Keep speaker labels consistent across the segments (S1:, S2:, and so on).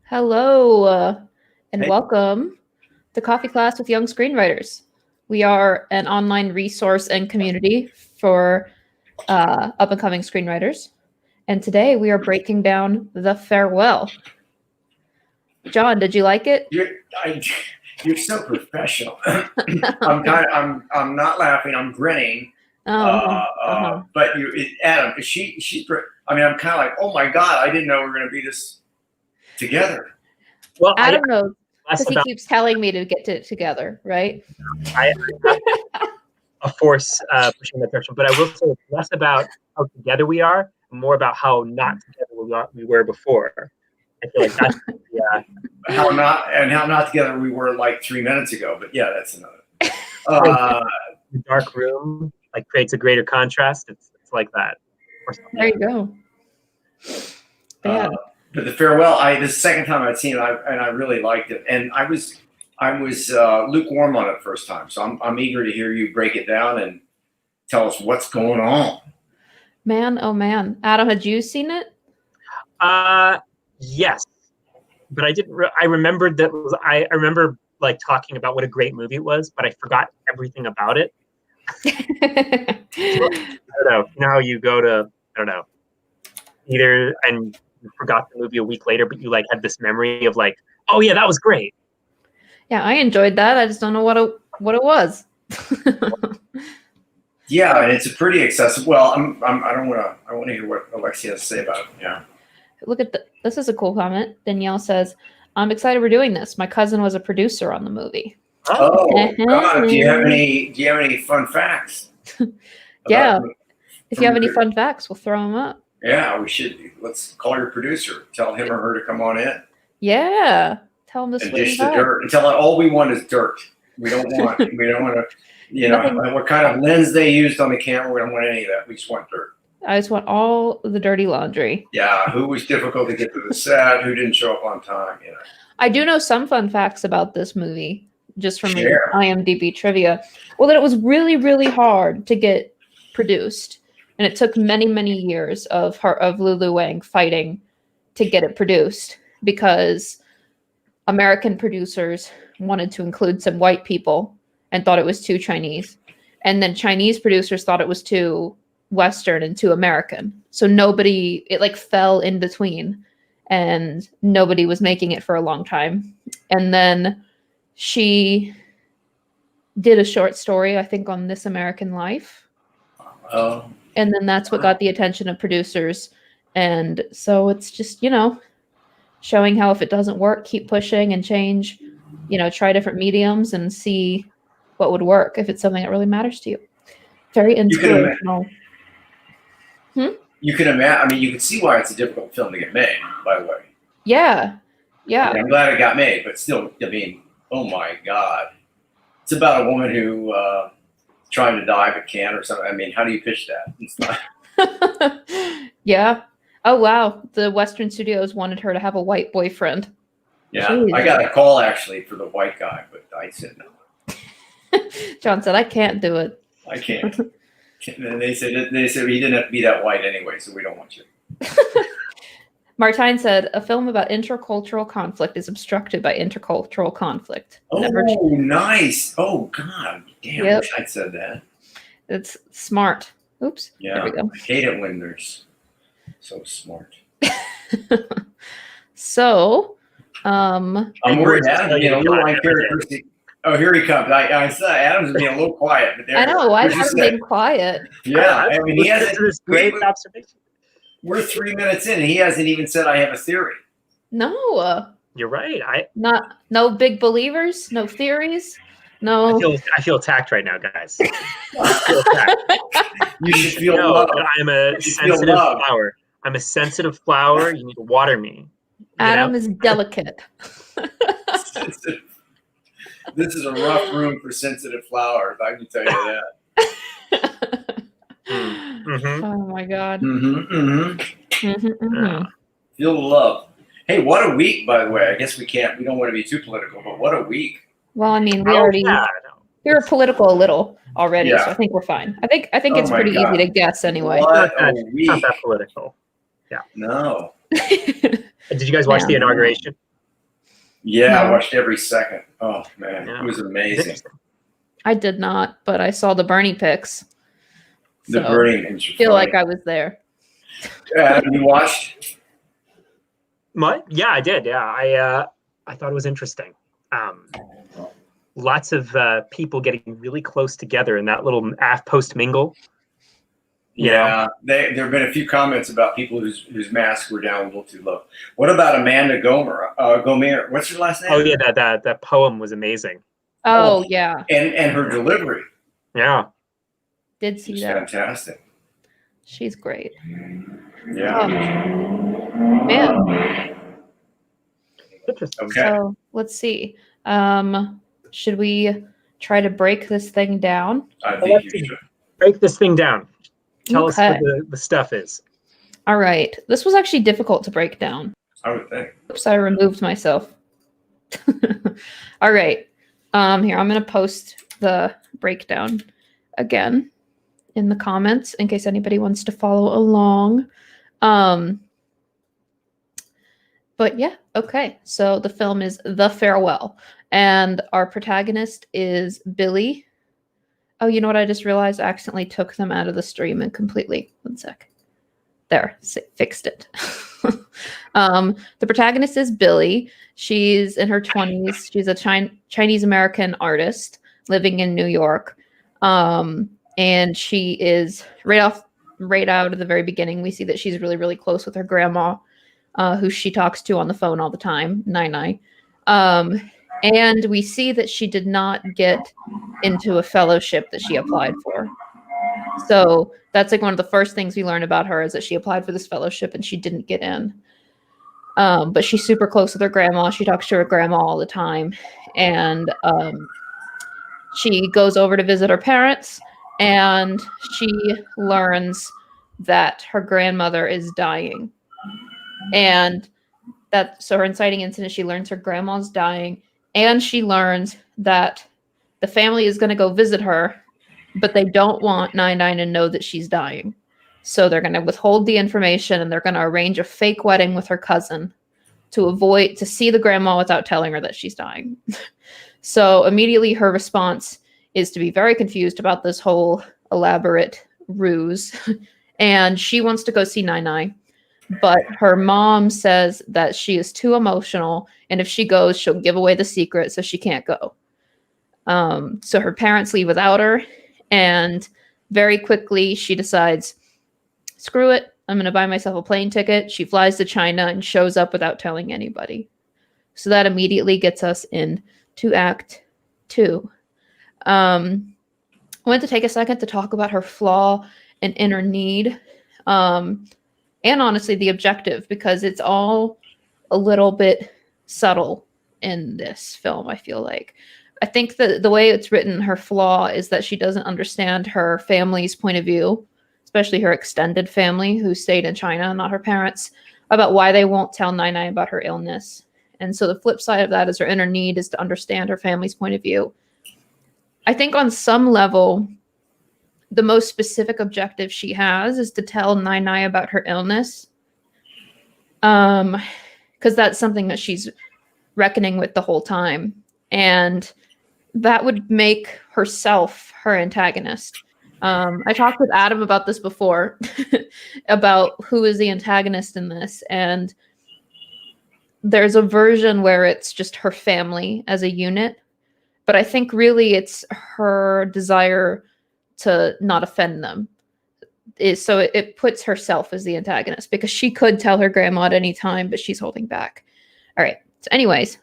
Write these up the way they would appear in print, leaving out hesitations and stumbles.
S1: Hello, and
S2: Hey.
S1: welcome to Coffee Class with Young Screenwriters. We are an online resource and community for up-and-coming screenwriters. And today we are breaking down The Farewell. John, did you like it?
S2: You're so professional. I'm not laughing. I'm grinning. But Adam, I'm kind of like, oh my God, I didn't know we were going to be this together.
S1: Well, Adam knows because he keeps telling me to get it together, right?
S3: A force pushing that direction, but I will say it's less about how together we are, and more about how not together we were before. I feel like that's
S2: how not together we were like 3 minutes ago. But yeah, that's another.
S3: The dark room creates a greater contrast. It's like that.
S1: There you go. Yeah.
S2: But The Farewell, this is the second time I'd seen it, and I really liked it. And I was lukewarm on it first time, so I'm eager to hear you break it down and tell us what's going on.
S1: Man, oh man, Adam, had you seen it?
S3: Yes, but I didn't. I remembered that. I remember talking about what a great movie it was, but I forgot everything about it. I don't know. You know how you go to either and you forgot the movie a week later, but you had this memory of oh yeah, that was great.
S1: Yeah, I enjoyed that. I just don't know what it was.
S2: Yeah, and it's a pretty accessible. Well, I want to hear what Alexie has to say about it. Yeah.
S1: Look at this is a cool comment. Danielle says, "I'm excited we're doing this. My cousin was a producer on the movie."
S2: Oh God! Do you have any fun facts?
S1: Yeah. If you have any fun facts, we'll throw them up.
S2: Yeah, we should. Let's call your producer. Tell him or her to come on in.
S1: Yeah. Tell him to
S2: dish the dirt. And tell her all we want is dirt. We don't want to, what kind of lens they used on the camera. We don't want any of that. We just want dirt.
S1: I just want all the dirty laundry.
S2: Yeah. Who was difficult to get to the set? Who didn't show up on time?
S1: I do know some fun facts about this movie, just from IMDb trivia. Well, that it was really, really hard to get produced. And it took many, many years of Lulu Wang fighting to get it produced because American producers wanted to include some white people and thought it was too Chinese. And then Chinese producers thought it was too Western and too American. So it fell in between and nobody was making it for a long time. And then she did a short story, I think, on This American Life.
S2: Oh.
S1: And then that's what got the attention of producers. And so it's just, showing how if it doesn't work, keep pushing and change, try different mediums and see what would work if it's something that really matters to you. Very inspirational.
S2: You can imagine, you can see why it's a difficult film to get made, by the way.
S1: Yeah. Yeah.
S2: I'm glad it got made, but still, oh my God. It's about a woman who trying to die but can't or something. How do you pitch that? It's not.
S1: Yeah. Oh, wow. The Western Studios wanted her to have a white boyfriend.
S2: Yeah.
S1: Jeez.
S2: I got a call actually for the white guy, but I said no.
S1: John said, I can't do it.
S2: I can't. And they said he didn't have to be that white anyway, so we don't want you.
S1: Martine said, a film about intercultural conflict is obstructed by intercultural conflict.
S2: Oh, nice. Oh, God. Damn, I wish I'd said that.
S1: It's smart. Oops.
S2: Yeah.
S1: There we go.
S2: I hate it when there's so smart.
S1: So,
S2: I'm worried Adam, oh, here he comes. I saw Adam's being a little quiet. But
S1: I know. Why is Adam being quiet?
S2: Yeah. He hasn't.
S3: This great observation.
S2: We're 3 minutes in, and he hasn't even said I have a theory.
S1: No.
S3: You're right.
S1: No big believers, no theories, no.
S3: I feel attacked right now, guys. I feel attacked.
S2: You should feel love.
S3: I'm a sensitive flower. I'm a sensitive flower. You need to water me.
S1: Adam is delicate.
S2: This is a rough room for sensitive flowers. I can tell you that.
S3: Mm-hmm.
S1: Oh my God.
S2: Feel the love. Hey, what a week, by the way. I guess we don't want to be too political, but what a week.
S1: Well, we were political a little already, so I think we're fine. I think it's pretty easy to guess anyway.
S2: What a week.
S3: Not that political. Yeah.
S2: No.
S3: Did you guys watch the inauguration?
S2: Yeah, I
S1: No.
S2: watched every second. Oh man,
S3: Yeah.
S2: it was amazing.
S1: I did not, but I saw the Bernie pics.
S2: The
S1: So
S2: Burning
S1: I feel like I was there.
S2: You watched?
S3: What? Yeah, I did. Yeah, I thought it was interesting. Lots of people getting really close together in that little post mingle.
S2: Yeah, there have been a few comments about people whose masks were down a little too low. What about Amanda Gomer? What's her last name?
S3: Oh yeah, that poem was amazing.
S1: Oh yeah.
S2: And her delivery.
S3: Yeah.
S1: Did see
S2: It's
S1: that.
S2: fantastic.
S1: She's great.
S2: Yeah.
S1: Man.
S3: Interesting.
S2: Okay.
S1: So let's see. Should we try to break this thing down?
S2: I think you should.
S3: Break this thing down. Tell us
S1: Okay.
S3: what the stuff is.
S1: All right. This was actually difficult to break down.
S2: I would think.
S1: Oops, I removed myself. All right. Here, I'm going to post the breakdown again in the comments in case anybody wants to follow along. But yeah, okay. So the film is The Farewell, and our protagonist is Billy. Oh, you know what? I just realized I accidentally took them out of the stream and completely. One sec. There, fixed it. The protagonist is Billy. She's in her 20s. She's a Chinese American artist living in New York. And she is right out of the very beginning, we see that she's really, really close with her grandma, who she talks to on the phone all the time, Nai. And we see that she did not get into a fellowship that she applied for. So that's like one of the first things we learn about her is that she applied for this fellowship and she didn't get in. But she's super close with her grandma. She talks to her grandma all the time. And she goes over to visit her parents, and she learns that her grandmother is dying. And so her inciting incident, she learns her grandma's dying, and she learns that the family is going to go visit her, but they don't want Nai to know that she's dying. So they're going to withhold the information, and they're going to arrange a fake wedding with her cousin to see the grandma without telling her that she's dying. So immediately her response is to be very confused about this whole elaborate ruse. And she wants to go see Nai, but her mom says that she is too emotional, and if she goes, she'll give away the secret, so she can't go. So her parents leave without her, and very quickly she decides, screw it, I'm going to buy myself a plane ticket. She flies to China and shows up without telling anybody. So that immediately gets us into Act 2. I want to take a second to talk about her flaw and inner need, and honestly the objective, because it's all a little bit subtle in this film, I feel like. I think the way it's written, her flaw is that she doesn't understand her family's point of view, especially her extended family who stayed in China, not her parents, about why they won't tell Nai about her illness. And so the flip side of that is her inner need is to understand her family's point of view. I think on some level, the most specific objective she has is to tell Nai about her illness. Because that's something that she's reckoning with the whole time. And that would make herself her antagonist. I talked with Adam about this before, about who is the antagonist in this. And there's a version where it's just her family as a unit. But I think really it's her desire to not offend them. So it puts herself as the antagonist, because she could tell her grandma at any time, but she's holding back. All right. So anyways,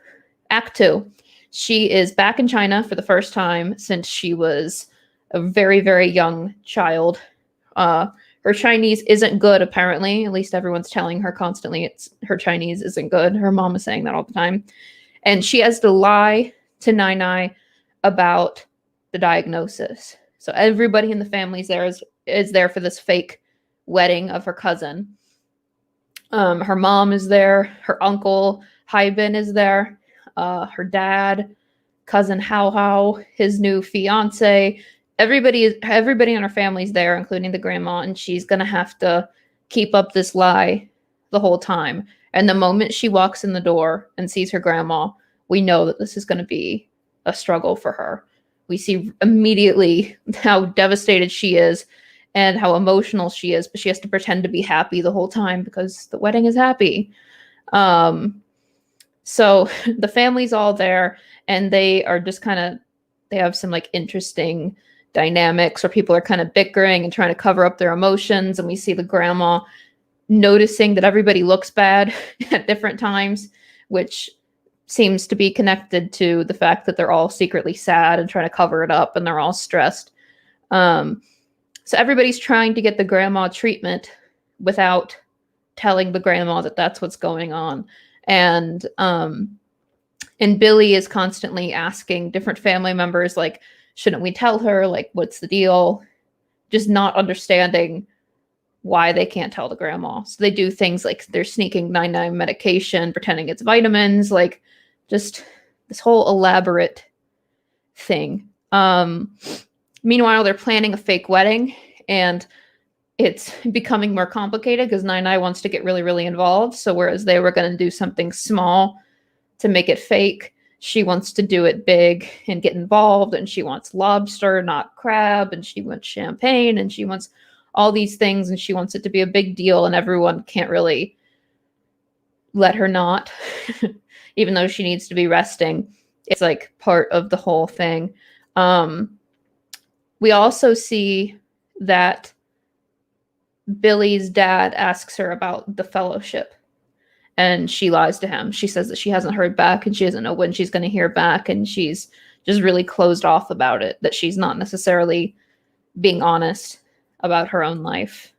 S1: Act 2. She is back in China for the first time since she was a very, very young child. Her Chinese isn't good, apparently. At least everyone's telling her constantly her Chinese isn't good. Her mom is saying that all the time. And she has to lie to Nai about the diagnosis. So everybody in the family is there for this fake wedding of her cousin. Her mom is there. Her uncle Haibin is there. Her dad, cousin Hao, his new fiance. Everybody in her family's there, including the grandma, and she's gonna have to keep up this lie the whole time. And the moment she walks in the door and sees her grandma, we know that this is going to be a struggle for her. We see immediately how devastated she is and how emotional she is, but she has to pretend to be happy the whole time because the wedding is happy. So the family's all there, and they are just they have some like interesting dynamics where people are kind of bickering and trying to cover up their emotions. And we see the grandma noticing that everybody looks bad at different times, which seems to be connected to the fact that they're all secretly sad and trying to cover it up, and they're all stressed. So everybody's trying to get the grandma treatment without telling the grandma that that's what's going on. And Billy is constantly asking different family members, like, shouldn't we tell her? Like, what's the deal? Just not understanding why they can't tell the grandma. So they do things like they're sneaking 99 medication, pretending it's vitamins, like just this whole elaborate thing. Meanwhile, they're planning a fake wedding, and it's becoming more complicated because Nai wants to get really, really involved. So whereas they were going to do something small to make it fake, she wants to do it big and get involved, and she wants lobster, not crab, and she wants champagne, and she wants all these things, and she wants it to be a big deal, and everyone can't really let her not, even though she needs to be resting. It's like part of the whole thing. We also see that Billy's dad asks her about the fellowship, and she lies to him. She says that she hasn't heard back, and she doesn't know when she's going to hear back, and she's just really closed off about it, that she's not necessarily being honest about her own life.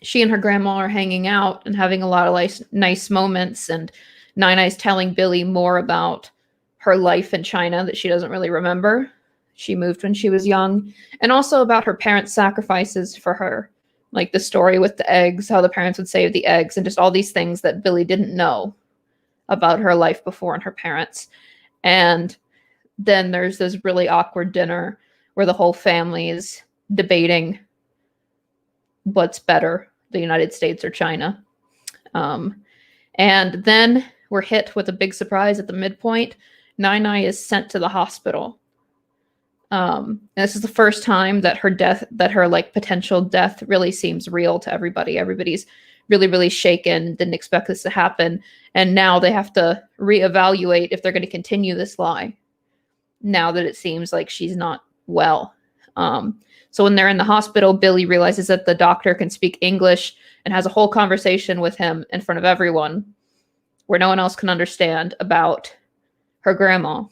S1: She and her grandma are hanging out and having a lot of nice moments, and Nai's telling Billy more about her life in China that she doesn't really remember. She moved when she was young, and also about her parents' sacrifices for her, like the story with the eggs, how the parents would save the eggs, and just all these things that Billy didn't know about her life before and her parents. And then there's this really awkward dinner where the whole family is debating what's better, the United States or China. And then we're hit with a big surprise at the midpoint. Nai is sent to the hospital. And this is the first time that her like potential death really seems real to everybody. Everybody's really, really shaken, didn't expect this to happen. And now they have to reevaluate if they're going to continue this lie, now that it seems like she's not well. So when they're in the hospital, Billy realizes that the doctor can speak English and has a whole conversation with him in front of everyone where no one else can understand about her grandma.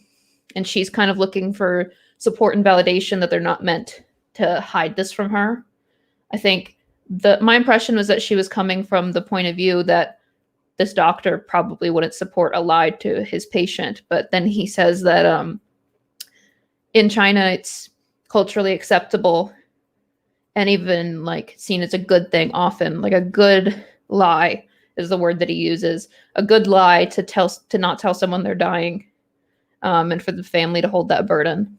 S1: And she's kind of looking for support and validation that they're not meant to hide this from her. I think my impression was that she was coming from the point of view that this doctor probably wouldn't support a lie to his patient. But then he says that in China, it's culturally acceptable and even like seen as a good thing often. Like a good lie is the word that he uses. A good lie to not tell someone they're dying, and for the family to hold that burden.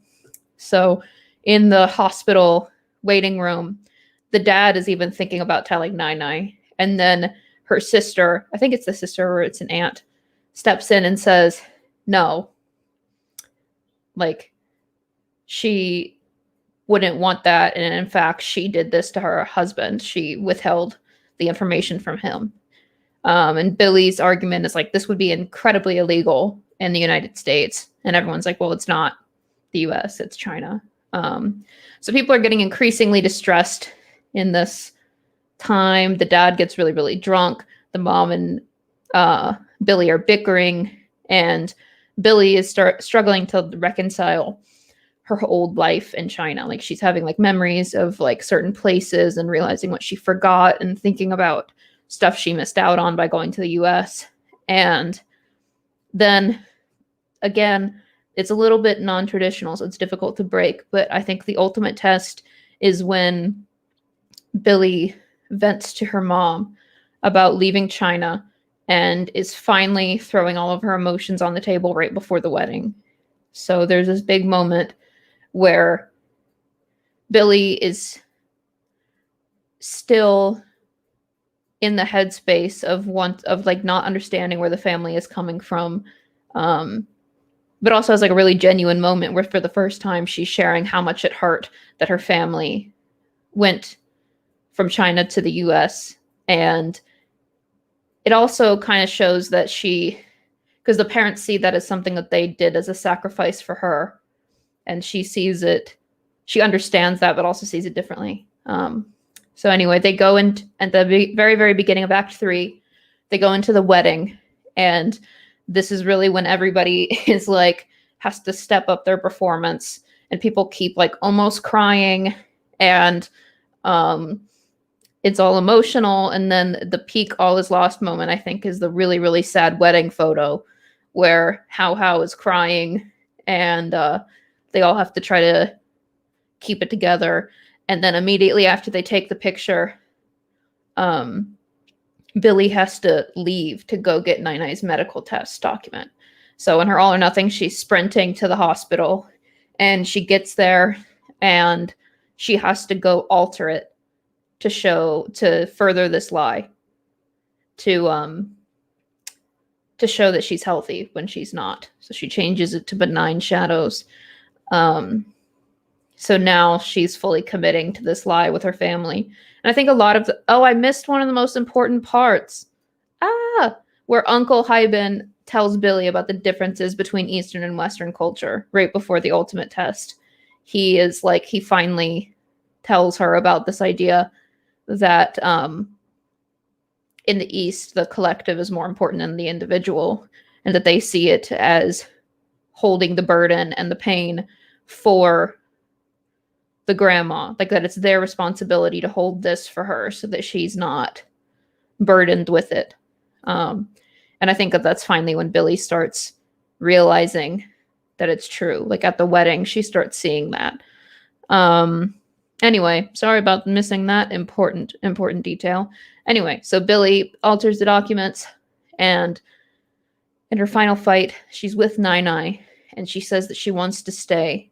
S1: So in the hospital waiting room, the dad is even thinking about telling Nai. And then her sister, I think it's the sister or it's an aunt, steps in and says, no. Like, she wouldn't want that. And in fact, she did this to her husband. She withheld the information from him. And Billy's argument is like, this would be incredibly illegal in the United States. And everyone's like, well, it's not the US, it's China. So people are getting increasingly distressed in this time. The dad gets really, really drunk. The mom and Billy are bickering, and Billy is struggling to reconcile her old life in China. Like, she's having like memories of like certain places and realizing what she forgot and thinking about stuff she missed out on by going to the US. And then again, it's a little bit non-traditional, so it's difficult to break. But I think the ultimate test is when Billy vents to her mom about leaving China and is finally throwing all of her emotions on the table right before the wedding. So there's this big moment where Billy is still in the headspace of like not understanding where the family is coming from, but also has like a really genuine moment where for the first time she's sharing how much it hurt that her family went from China to the US. And it also kind of shows that because the parents see that as something that they did as a sacrifice for her, and she sees it, she understands that, but also sees it differently. So anyway, they go in at the very, very beginning of Act 3, they go into the wedding, and this is really when everybody is like, has to step up their performance, and people keep like almost crying, and it's all emotional. And then the peak all is lost moment, I think, is the really, really sad wedding photo where Hao is crying, and they all have to try to keep it together. And then immediately after they take the picture, Billy has to leave to go get Nai-Nai's medical test document. So in her All or Nothing, she's sprinting to the hospital, and she gets there, and she has to go alter it to further this lie, to show that she's healthy when she's not. So she changes it to benign shadows. So now she's fully committing to this lie with her family. And I think a lot of I missed one of the most important parts. Where Uncle Haibin tells Billy about the differences between Eastern and Western culture right before the ultimate test. He finally tells her about this idea that in the East, the collective is more important than the individual, and that they see it as holding the burden and the pain for the grandma, like that it's their responsibility to hold this for her so that she's not burdened with it. And I think that's finally when Billy starts realizing that it's true. Like at the wedding, she starts seeing that. Anyway, sorry about missing that important detail. Anyway, so Billy alters the documents, and in her final fight, she's with Nai-Nai, and she says that she wants to stay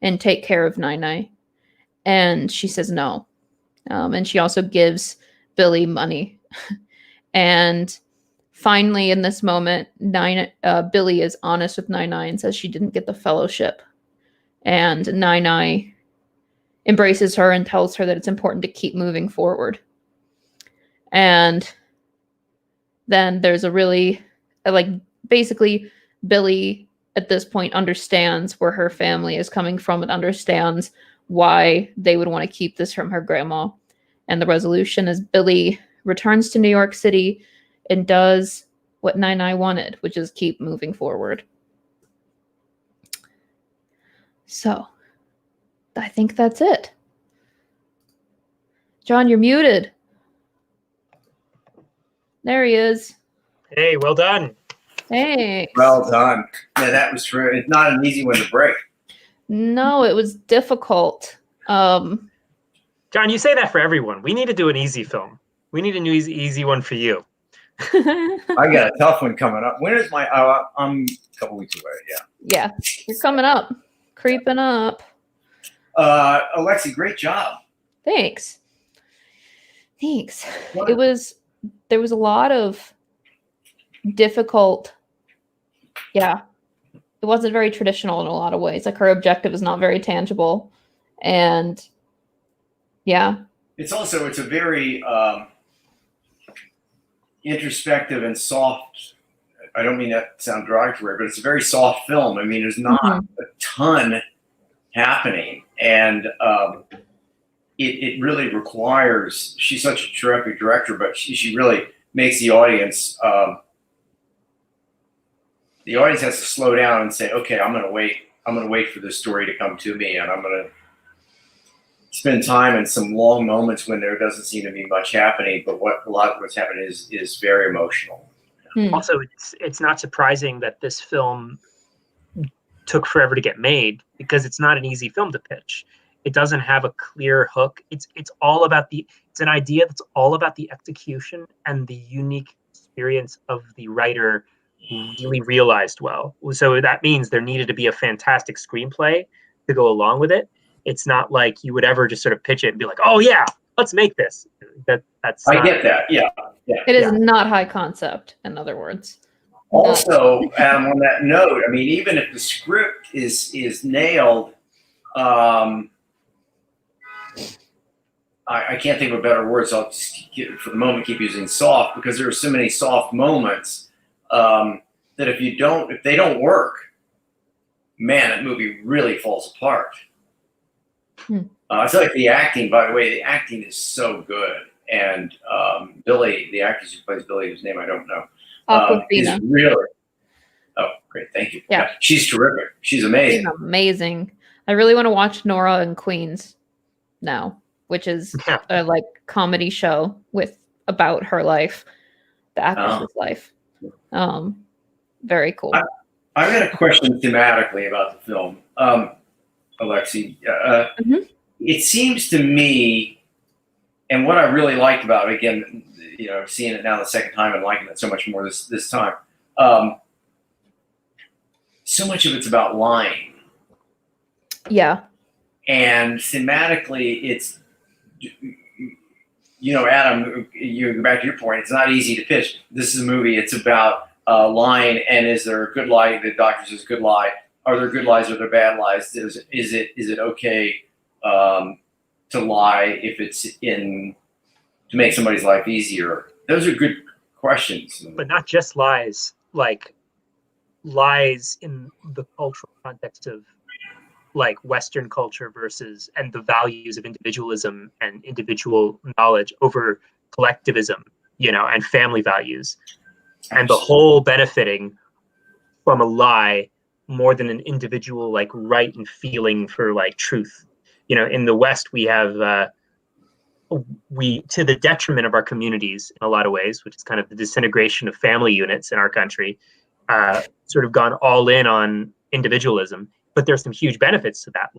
S1: and take care of Nai-Nai. And she says no. And she also gives Billy money. And finally, in this moment, Billy is honest with Nai-Nai and says she didn't get the fellowship. And Nai-Nai embraces her and tells her that it's important to keep moving forward. And then there's a really, basically, Billy at this point understands where her family is coming from and understands why they would want to keep this from her grandma. And the resolution is Billy returns to New York City and does what Nai-Nai wanted, which is keep moving forward. So, I think that's it. John, you're muted. There he is.
S3: Hey, well done.
S1: Thanks.
S2: Well done. Yeah, that was true. It's not an easy one to break.
S1: No, it was difficult.
S3: John, you say that for everyone. We need to do an easy film. We need a new easy one for you.
S2: I got a tough one coming up. When is my? I'm a couple weeks away. Yeah.
S1: Yeah, you're coming up, creeping up.
S2: Alexie, great job.
S1: Thanks.
S2: What?
S1: There was a lot of difficult. Yeah, it wasn't very traditional in a lot of ways. Like her objective is not very tangible, and yeah.
S2: It's a very introspective and soft. I don't mean that to sound derogatory, but it's a very soft film. I mean, there's not a ton happening, and it really requires. She's such a terrific director, but she really makes the audience. The audience has to slow down and say, "Okay, I'm going to wait. I'm going to wait for this story to come to me, and I'm going to spend time in some long moments when there doesn't seem to be much happening, but a lot of what's happening is very emotional."
S3: Also, it's not surprising that this film took forever to get made, because it's not an easy film to pitch. It doesn't have a clear hook. It's all about it's an idea that's all about the execution and the unique experience of the writer who really realized well. So that means there needed to be a fantastic screenplay to go along with it. It's not like you would ever just sort of pitch it and be like, oh yeah, let's make this. That's
S2: I get that. Yeah.
S1: It is not high concept, in other words.
S2: Also, Adam, on that note, I mean, even if the script is nailed, I can't think of a better word, so I'll just for the moment keep using soft, because there are so many soft moments that if they don't work, man, that movie really falls apart. I feel like the acting, by the way, the acting is so good, and Billy, the actress who plays Billy, whose name I don't know, is really. Oh, great! Thank you.
S1: Yeah,
S2: she's terrific. She's amazing.
S1: She's amazing. I really want to watch Nora and Queens now, which is a like comedy show about her life, the actress's life. Very cool.
S2: I've got a question thematically about the film, Alexie. It seems to me, and what I really liked about it, again, seeing it now the second time and liking it so much more this time, so much of it's about lying.
S1: Yeah. And
S2: thematically, it's, Adam, you go back to your point, it's not easy to pitch. This is a movie, it's about lying, and is there a good lie? The doctor says good lie. Are there good lies? Are there bad lies? Is it okay to lie if it's to make somebody's life easier? Those are good questions.
S3: But not just lies, like lies in the cultural context of like Western culture and the values of individualism and individual knowledge over collectivism, and family values. And the whole benefiting from a lie more than an individual like right and feeling for like truth. In the West, we have to the detriment of our communities in a lot of ways, which is kind of the disintegration of family units in our country, sort of gone all in on individualism. But there's some huge benefits to that,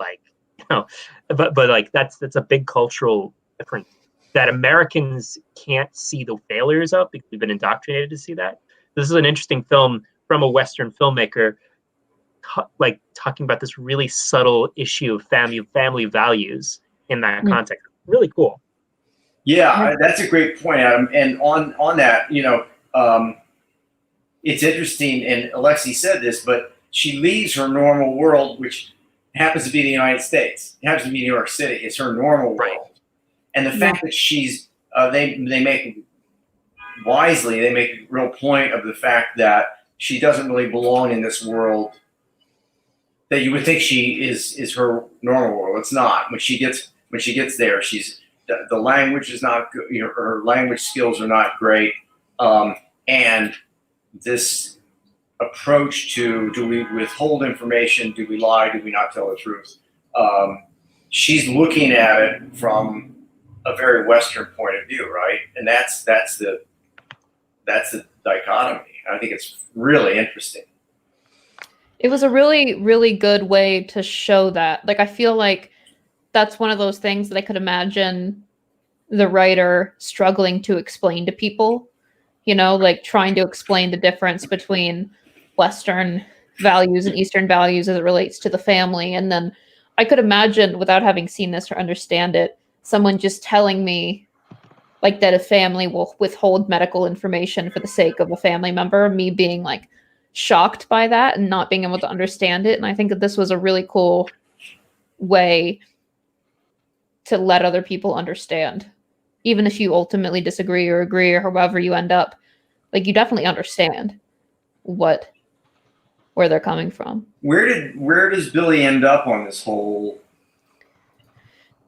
S3: but like that's a big cultural difference that Americans can't see the failures of because we've been indoctrinated to see that. This is an interesting film from a Western filmmaker, like talking about this really subtle issue of family values in that context. Really cool.
S2: Yeah, that's a great point, Adam. And on that, it's interesting, and Alexie said this, but she leaves her normal world, which happens to be the United States. It happens to be New York City. It's her normal world. And the fact that she's, they make wisely, they make a real point of the fact that she doesn't really belong in this world that you would think she is her normal world. It's not. When she gets there, the language is not good. Her language skills are not great. And this approach to, do we withhold information? Do we lie? Do we not tell the truth? She's looking at it from a very Western point of view, right? And that's the dichotomy. I think it's really interesting.
S1: It was a really, really good way to show that. Like, I feel like that's one of those things that I could imagine the writer struggling to explain to people, like trying to explain the difference between Western values and Eastern values as it relates to the family. And then I could imagine, without having seen this or understand it, someone just telling me like that a family will withhold medical information for the sake of a family member, me being like shocked by that and not being able to understand it. And I think that this was a really cool way to let other people understand, even if you ultimately disagree or agree or however you end up, like you definitely understand where they're coming from.
S2: Where does Billy end up on this whole?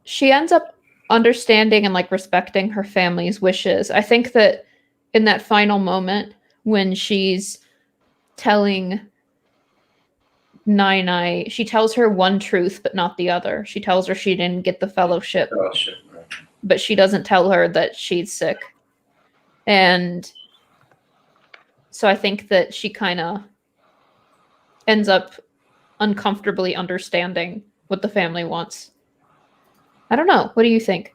S1: She ends up understanding and like respecting her family's wishes. I think that in that final moment when she's telling Nai, she tells her one truth but not the other. She tells her she didn't get the fellowship, but she doesn't tell her that she's sick. And so I think that she kind of ends up uncomfortably understanding what the family wants. I don't know. What do you think?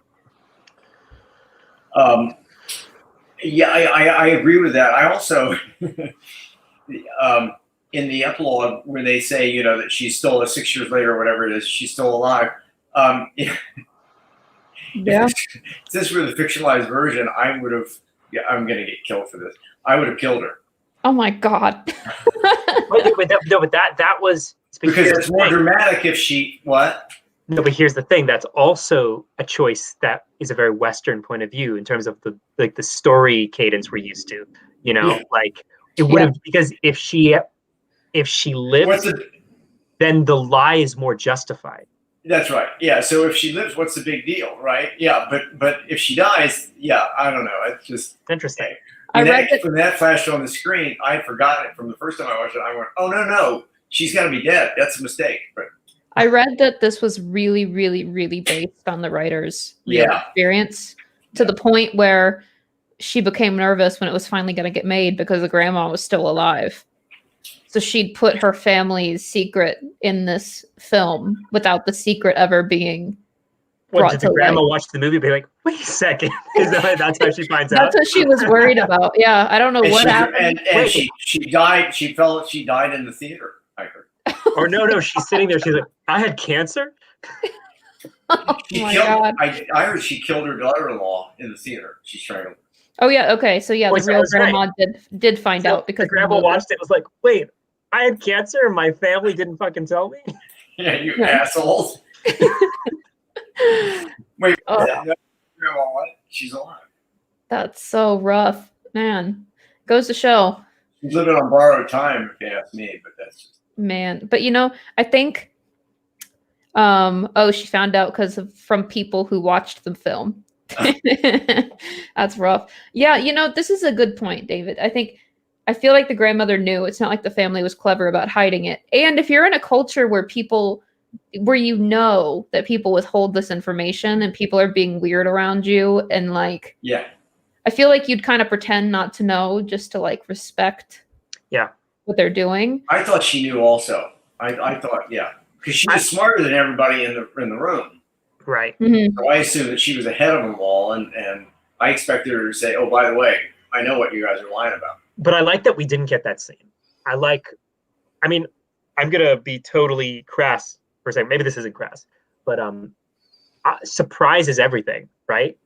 S2: Yeah, I agree with that. I also, in the epilogue where they say, that she's still 6 years later or whatever it is, she's still alive.
S1: Yeah.
S2: If this were the fictionalized version, I would have. Yeah, I'm gonna get killed for this. I would have killed her.
S1: Oh my God.
S3: But that was
S2: because it's more dramatic if she what?
S3: No, but here's the thing. That's also a choice that is a very Western point of view in terms of the story cadence we're used to. You know, like it would have because if she lives, then the lie is more justified.
S2: That's right. Yeah. So if she lives, what's the big deal, right? Yeah. But if she dies, yeah, I don't know. It's just
S3: interesting.
S2: When that flashed on the screen, I had forgotten it from the first time I watched it. I went, oh no, she's got to be dead. That's a mistake. Right.
S1: I read that this was really, really, really based on the writer's real experience to the point where she became nervous when it was finally going to get made because the grandma was still alive. So she'd put her family's secret in this film without the secret ever being brought
S3: did
S1: to
S3: the grandma
S1: light.
S3: watch the movie and be like, wait a second? That's how she finds out?
S1: That's what she was worried about. Yeah, I don't know what happened.
S2: And she died. She died in the theater, I heard.
S3: Or no, she's sitting there. She's like, I had cancer?
S1: Oh my God.
S2: I heard she killed her daughter-in-law in the theater. She strangled her.
S1: Oh yeah, okay. So yeah, the real grandma did find out because
S3: the grandma watched it, was like, wait, I had cancer and my family didn't fucking tell me?
S2: Yeah, you assholes. Wait, grandma what? She's alive.
S1: That's so rough. Man. Goes to show.
S2: She's living on borrowed time, if you ask me, but that's just
S1: Man. But I think she found out from people who watched the film. That's rough. Yeah, this is a good point, David. I feel like the grandmother knew. It's not like the family was clever about hiding it. And if you're in a culture where you know that people withhold this information and people are being weird around you and like I feel like you'd kind of pretend not to know just to like respect what they're doing.
S2: I thought she knew also. I thought because she was smarter than everybody in the room.
S3: Right.
S1: Mm-hmm.
S2: So I assumed that she was ahead of them all, and I expected her to say, "Oh, by the way, I know what you guys are lying about."
S3: But I like that we didn't get that scene. I'm gonna be totally crass for a second. Maybe this isn't crass, but surprise is everything, right?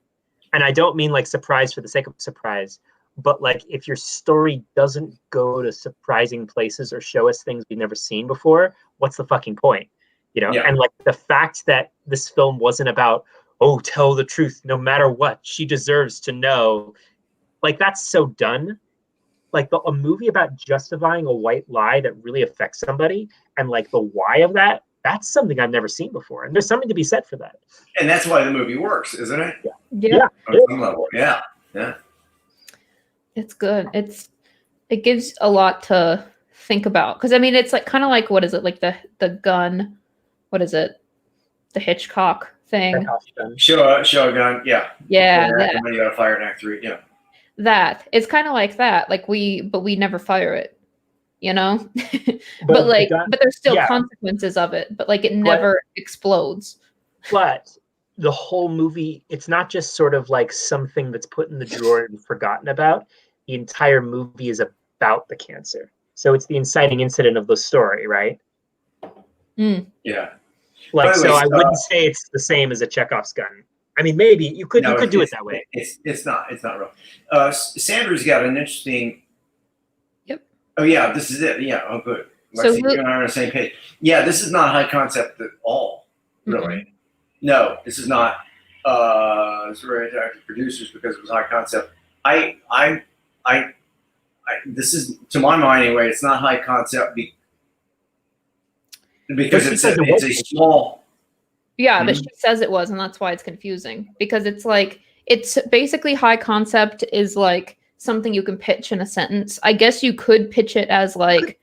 S3: And I don't mean like surprise for the sake of surprise, but like if your story doesn't go to surprising places or show us things we've never seen before, what's the fucking point? And like the fact that this film wasn't about, oh, tell the truth no matter what, she deserves to know, like that's so done. Like a movie about justifying a white lie that really affects somebody and like the why of that's something I've never seen before, and there's something to be said for that.
S2: And that's why the movie works, isn't it?
S1: Yeah.
S2: On some level. Yeah.
S1: It's good. It gives a lot to think about because it's like kind of like what is it like the gun? What is it? The Hitchcock thing.
S2: Show a gun. Yeah.
S1: Yeah.
S2: And then you gotta fire an act 3. Yeah.
S1: That it's kind of like that. Like we never fire it. but there's still consequences of it. But like it never explodes.
S3: But the whole movie, it's not just sort of like something that's put in the drawer and forgotten about. The entire movie is about the cancer. So it's the inciting incident of the story, right?
S1: Mm.
S2: Yeah.
S3: Like, so I wouldn't say it's the same as a Chekhov's gun. I mean, maybe you could do it that way.
S2: It's not real. Sanders got an interesting.
S1: Yep.
S2: Oh yeah, this is it. Yeah. Oh good. Lexie, you and I are on the same page. Yeah, this is not high concept at all. Really. Mm-hmm. No, this is not. It's very attractive producers because it was high concept. This is, to my mind anyway, it's not high concept because it's a small.
S1: Yeah, but she says it was, and that's why it's confusing because it's like it's basically high concept is like something you can pitch in a sentence. I guess you could pitch it as like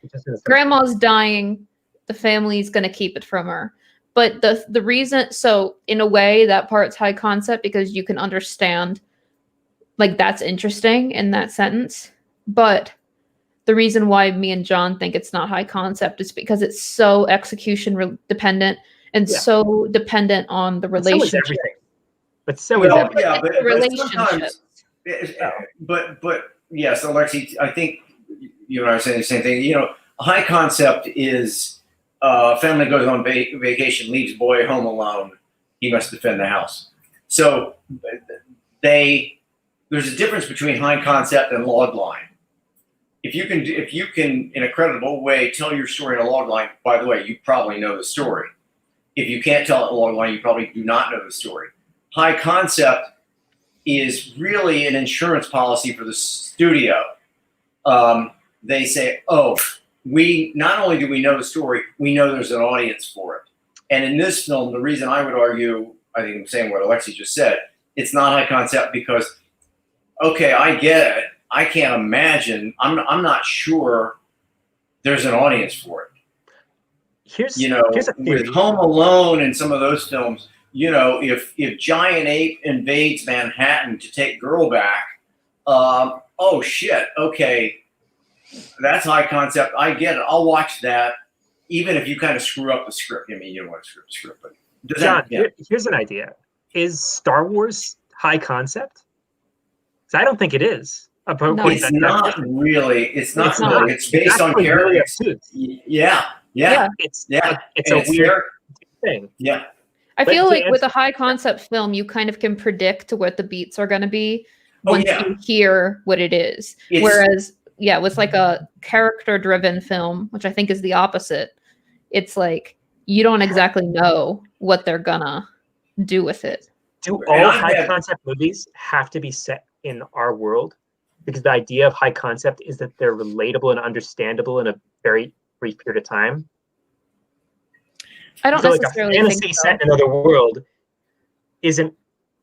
S1: grandma's dying, the family's gonna keep it from her. But the reason, so in a way that part's high concept because you can understand like that's interesting in that sentence. But the reason why me and John think it's not high concept is because it's so execution dependent and so dependent on the relationship.
S3: But so is everything.
S2: Yeah, but
S1: relationships.
S2: But yes, Alexie, I think you and I are saying the same thing. High concept is family goes on vacation, leaves boy home alone. He must defend the house. So there's a difference between high concept and log line. If you can in a credible way tell your story in a log line, by the way, you probably know the story. If you can't tell it in a log line, you probably do not know the story. High concept is really an insurance policy for the studio. They say, oh, we not only do we know the story, we know there's an audience for it. And in this film, the reason I would argue, I think I'm saying what Alexie just said, it's not high concept because, okay, I get it. I can't imagine. I'm not sure there's an audience for it.
S3: Here's a theory.
S2: With Home Alone and some of those films, if Giant Ape invades Manhattan to take girl back, oh shit, okay, that's high concept. I get it. I'll watch that, even if you kind of screw up the script. I mean, you don't want to screw up the script, but
S3: John, here's an idea: is Star Wars high concept? Because I don't think it is.
S2: No, it's not really. It's not really. It's based on characters. Yeah.
S3: It's a weird thing.
S2: Yeah.
S1: I feel like with a high concept film, you kind of can predict what the beats are going to be once you hear what it is. Whereas, with like a character-driven film, which I think is the opposite, it's like you don't exactly know what they're gonna do with it.
S3: Do all high concept movies have to be set in our world? Because the idea of high concept is that they're relatable and understandable in a very brief period of time.
S1: I don't necessarily
S3: like a fantasy
S1: think so.
S3: set in another world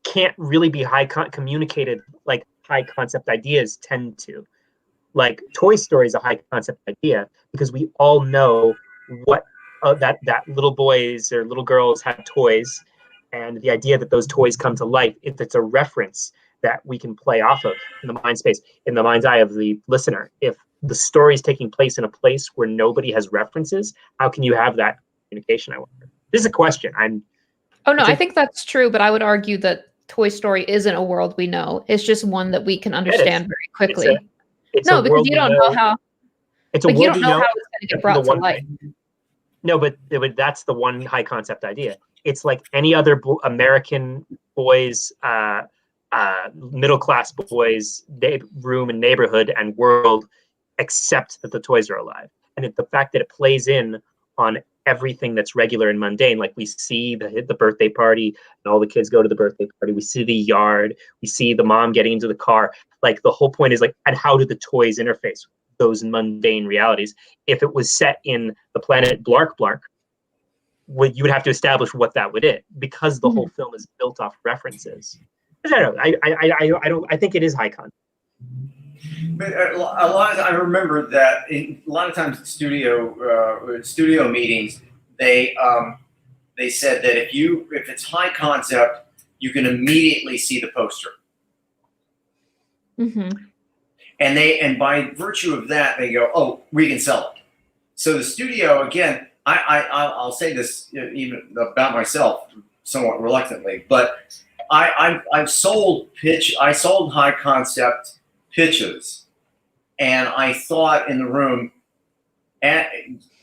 S3: can't really be communicated like high concept ideas tend to. Like Toy Story is a high concept idea because we all know what that little boys or little girls have toys, and the idea that those toys come to life, if it's a reference that we can play off of in the mind's eye of the listener. If the story is taking place in a place where nobody has references, how can you have that communication? I wonder. This is a question.
S1: I think that's true, but I would argue that Toy Story isn't a world we know. It's just one that we can understand very quickly. Because you don't know how.
S3: It's a world
S1: you don't know how it's going to get brought to life.
S3: No, but that's the one high concept idea. It's like any other American boys, middle class boys, room and neighborhood and world, except that the toys are alive. And the fact that it plays in on everything that's regular and mundane, like we see the birthday party and all the kids go to the birthday party. We see the yard. We see the mom getting into the car. Like the whole point is like, and how do the toys interface with those mundane realities? If it was set in the planet Blark, you would have to establish what that would be, because the whole film is built off references. I don't know. I think it is high concept.
S2: But I remember that a lot of times at studio meetings, they said that if it's high concept, you can immediately see the poster.
S1: Mm-hmm.
S2: And by virtue of that, they go, oh, we can sell it. So the studio, again, I'll say this even about myself somewhat reluctantly, but I sold high concept pitches, and I thought in the room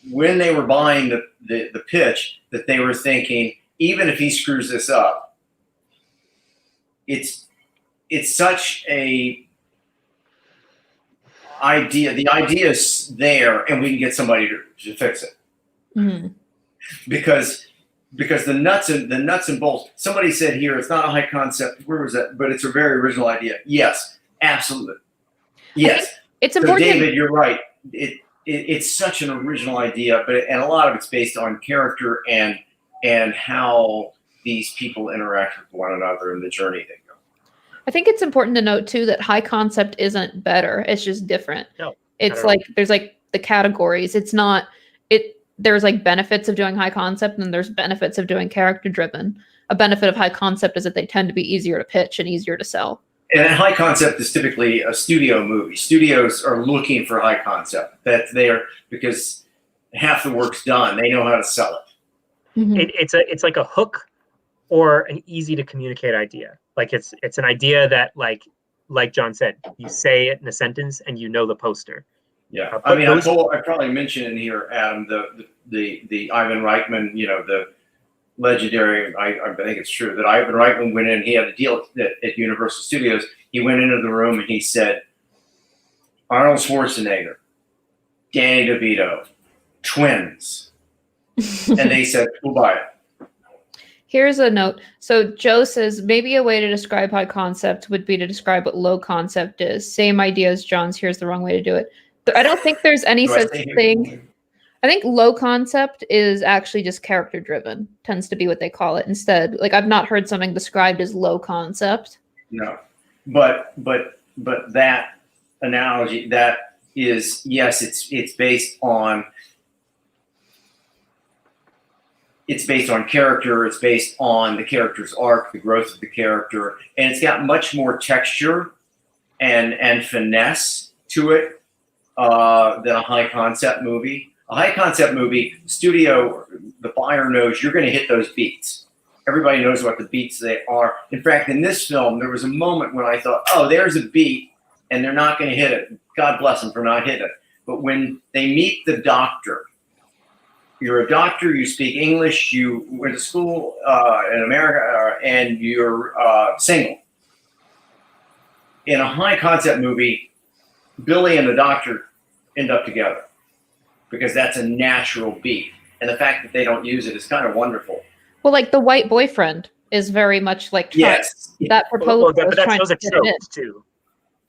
S2: when they were buying the pitch that they were thinking, even if he screws this up, it's such a idea. The idea is there, and we can get somebody to fix it.
S1: Mm-hmm.
S2: Because the nuts and bolts. Somebody said here, it's not a high concept. Where was that? But it's a very original idea. Yes, absolutely. Yes,
S1: it's important.
S2: So David, you're right. It's such an original idea, and a lot of it's based on character and how these people interact with one another and the journey they go.
S1: I think it's important to note too that high concept isn't better. It's just different.
S3: No,
S1: it's like there's like the categories. It's not it. There's like benefits of doing high concept, and there's benefits of doing character driven. A benefit of high concept is that they tend to be easier to pitch and easier to sell.
S2: And high concept is typically a studio movie. Studios are looking for high concept. That's there because half the work's done. They know how to sell it.
S1: Mm-hmm.
S3: It's like a hook or an easy to communicate idea. Like it's an idea that like John said, you say it in a sentence and you know the poster.
S2: Yeah, I mean, I probably mentioned in here, Adam, the Ivan Reitman, legendary. I think it's true that Ivan Reitman went in. He had a deal at Universal Studios. He went into the room and he said, "Arnold Schwarzenegger, Danny DeVito, twins," and they said, "We'll buy it."
S1: Here's a note. So Joe says maybe a way to describe high concept would be to describe what low concept is. Same idea as John's. Here's the wrong way to do it. I don't think there's any such thing. I think low concept is actually just character driven. Tends to be what they call it instead. Like I've not heard something described as low concept.
S2: No, but that analogy, that is, yes, it's based on. It's based on character. It's based on the character's arc, the growth of the character, and it's got much more texture and finesse to it than a high concept movie. A high concept movie, studio, the buyer knows you're going to hit those beats. Everybody knows what the beats they are. In fact, in this film, there was a moment when I thought, oh, there's a beat, and they're not going to hit it. God bless them for not hitting it. But when they meet the doctor, you're a doctor, you speak English, you went to school in America, and you're single. In a high concept movie, Billy and the doctor end up together because that's a natural beat. And the fact that they don't use it is kind of wonderful.
S1: Well, like the white boyfriend is very much like
S2: yes,
S1: that proposal.
S3: But that's a trope too.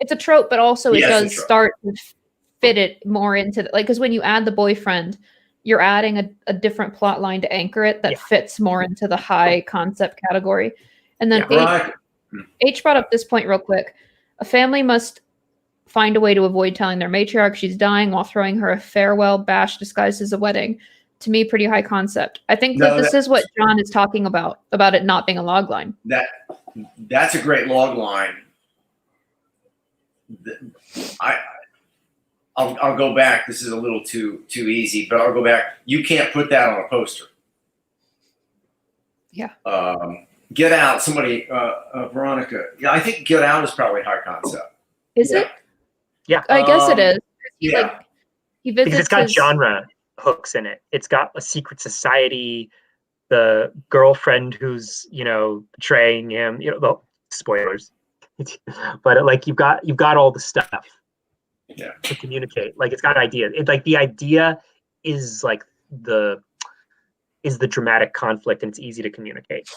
S1: It's a trope, but also it does start to fit it more into like because when you add the boyfriend, you're adding a different plot line to anchor it that fits more into the high concept category. And then H brought up this point real quick. A family must find a way to avoid telling their matriarch she's dying while throwing her a farewell bash disguised as a wedding. To me, pretty high concept. I think that this is what John is talking about it not being a log line.
S2: That's a great log line. I'll go back. This is a little too easy, but I'll go back. You can't put that on a poster.
S1: Yeah.
S2: Get Out. Somebody, Veronica. Yeah, I think Get Out is probably high concept.
S1: Is it?
S3: Yeah.
S1: I guess it is. He visits
S3: because it's got genre hooks in it. It's got a secret society, the girlfriend who's betraying him. Spoilers, but like you've got all the stuff.
S2: Yeah.
S3: To communicate, like it's got ideas. Like the idea is the dramatic conflict, and it's easy to communicate.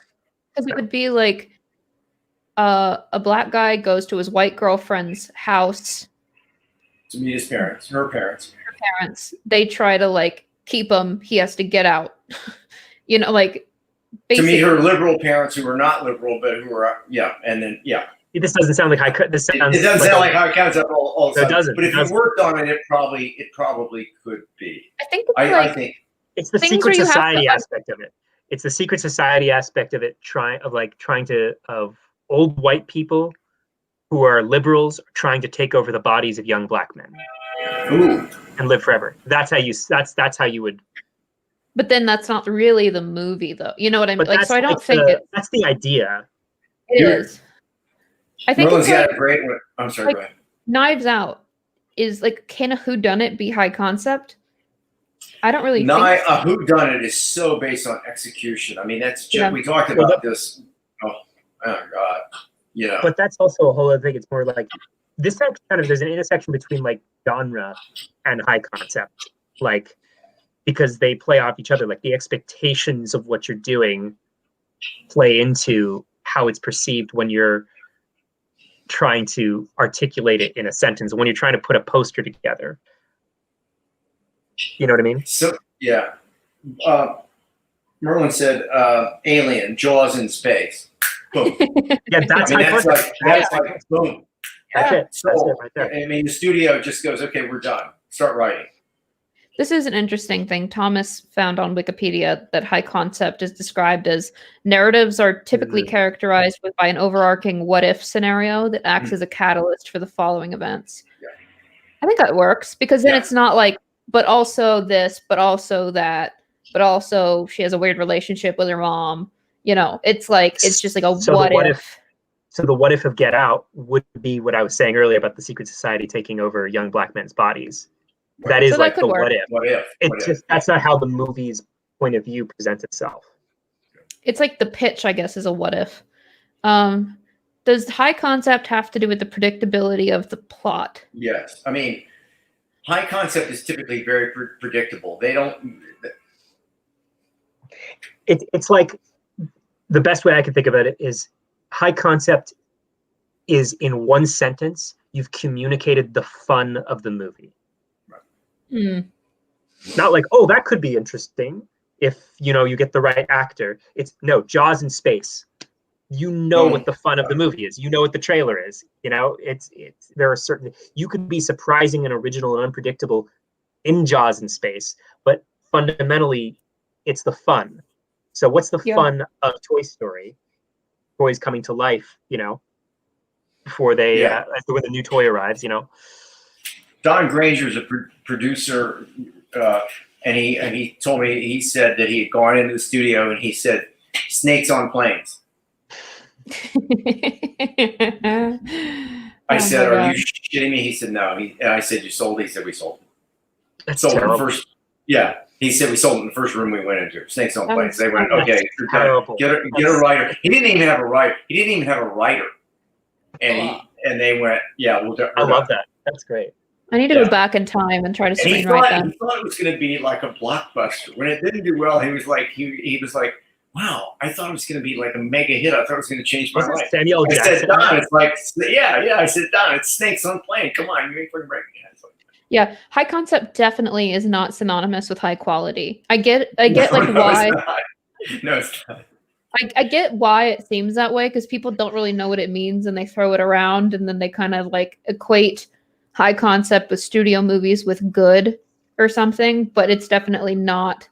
S1: Because it would be like a black guy goes to his white girlfriend's house
S2: to meet his parents, her parents.
S1: They try to like keep him. He has to get out. Like
S2: basically. To meet her liberal parents who are not liberal, but who are and then
S3: This doesn't sound like high. It doesn't
S2: sound like high concept all
S3: it doesn't.
S2: But if you worked on it, it probably could be.
S1: I think
S3: it's the secret society aspect of it. It's the secret society aspect of it. Trying to old white people who are liberals trying to take over the bodies of young black men.
S2: Ooh.
S3: And live forever. That's how you would.
S1: But then that's not really the movie, though. You know what I mean? Like, so I don't think
S3: that's the idea.
S1: It is. I think
S2: Merlin's got a great one. I'm sorry, go ahead.
S1: Knives Out is like, can a whodunit be high concept? I don't really think
S2: a whodunit is so based on execution. I mean, that's just, we talked about this. Oh God. Yeah.
S3: But that's also a whole other thing. It's more like this there's an intersection between like genre and high concept, like because they play off each other. Like the expectations of what you're doing play into how it's perceived when you're trying to articulate it in a sentence, when you're trying to put a poster together. You know what I mean?
S2: So Merlin said Alien, Jaws in space. Boom.
S3: Yeah, that's like
S2: boom.
S3: That's it.
S2: So,
S3: that's it right there.
S2: I mean, the studio just goes, okay, we're done. Start writing.
S1: This is an interesting thing. Thomas found on Wikipedia that high concept is described as narratives are typically characterized by an overarching what-if scenario that acts as a catalyst for the following events.
S2: Yeah.
S1: I think that works because then it's not like, but also this, but also that, but also she has a weird relationship with her mom. It's like, it's just like a what if.
S3: So the what if of Get Out would be what I was saying earlier about the secret society taking over young black men's bodies. That is like the what if.
S2: What if?
S3: It's just that's not how the movie's point of view presents itself.
S1: it's like the pitch, I guess, is a what if. Does high concept have to do with the predictability of the plot?
S2: Yes. I mean, high concept is typically very predictable. They don't.
S3: It's like the best way I can think about it is high concept is in one sentence, you've communicated the fun of the movie.
S1: Mm.
S3: Not like, oh, that could be interesting if you get the right actor. It's no, Jaws in space. You know what the fun of the movie is. You know what the trailer is. It's there are certain, you could be surprising and original and unpredictable in Jaws in space, but fundamentally it's the fun. So what's the fun of Toy Story? Toys coming to life, before they when the new toy arrives,
S2: Don Granger's a producer, and he told me, he said that he had gone into the studio and he said, snakes on planes. I said, are you shitting me? He said, no. And I said, you sold it? He said, we sold it.
S3: That's
S2: sold
S3: terrible.
S2: it first. Yeah. He said, we sold it in the first room we went into. Snakes on planes. They went, okay, get a writer. He didn't even have a writer. And they went, yeah,
S3: I love that. That's great.
S1: I need to go back in time and try to screenwrite that.
S2: He thought it was going to be like a blockbuster. When it didn't do well, he was like, wow, I thought it was going to be like a mega hit. I thought it was going to change my life.
S3: Samuel Jackson.
S2: I said, Don, it's like, yeah. I said, Don, it's snakes on plane. Come on, you ain't fucking breaking your hands.
S1: Yeah, high concept definitely is not synonymous with high quality. I get why.
S2: No, it's not.
S1: I get why it seems that way, because people don't really know what it means and they throw it around and then they kind of like equate high concept with studio movies with good or something, but it's definitely not.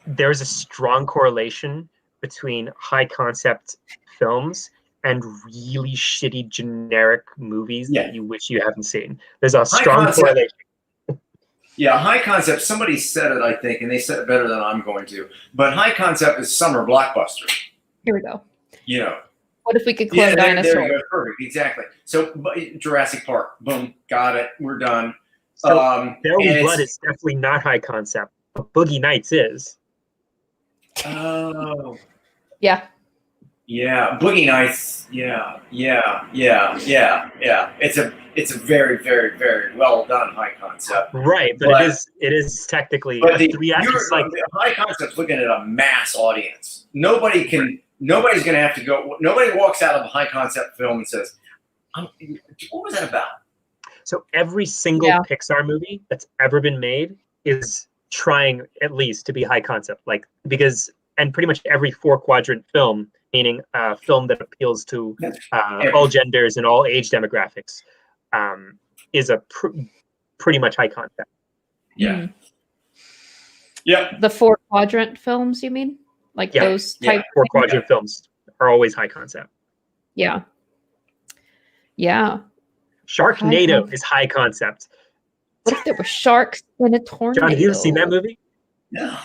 S3: There's a strong correlation between high concept films and really shitty generic movies that you wish you haven't seen. There's a strong correlation.
S2: Yeah, high concept, somebody said it, I think, and they said it better than I'm going to. But high concept is summer blockbuster.
S1: Here we go.
S2: What
S1: if we could clone dinosaurs?
S2: There you go, perfect, exactly. So Jurassic Park, boom, got it, we're done.
S3: So There Will Be Blood is definitely not high concept, but Boogie Nights is.
S2: Oh.
S1: Yeah.
S2: Yeah, Boogie Nights. Yeah. It's a very, very, very well done high concept.
S3: Right, but it is technically
S2: high concept's looking at a mass audience. Nobody's gonna have to go. Nobody walks out of a high concept film and says, "What was that about?"
S3: So every single Pixar movie that's ever been made is trying at least to be high concept, and pretty much every 4-quadrant film, meaning a film that appeals to all genders and all age demographics, is a pretty much high concept.
S2: Yeah. Yeah.
S1: The 4-quadrant films, you mean? Like those type
S3: 4-quadrant films are always high concept.
S1: Yeah. Yeah.
S3: Sharknado is high concept.
S1: What if there were sharks in a tornado?
S3: John, have you ever seen that movie?
S2: No.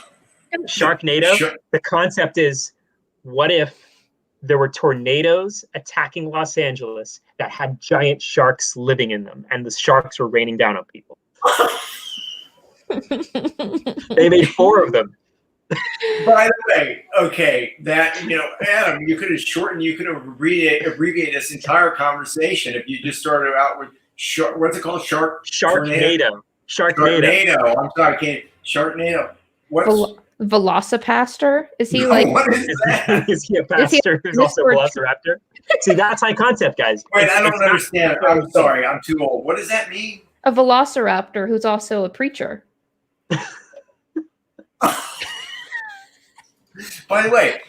S3: Sharknado. The concept is, what if there were tornadoes attacking Los Angeles that had giant sharks living in them, and the sharks were raining down on people? They made 4 of them.
S2: By the way, okay, Adam, you could have abbreviated this entire conversation if you just started out with what's it called?
S3: Sharknado.
S2: Sharknado. I'm sorry, Sharknado. What's
S1: Velocipaster? Is he like?
S2: What is that?
S3: Is he a pastor who's also a velociraptor? See, that's high concept, guys.
S2: Wait, I don't understand. I'm sorry, I'm too old. What does that mean?
S1: A velociraptor who's also a preacher.
S2: By the way,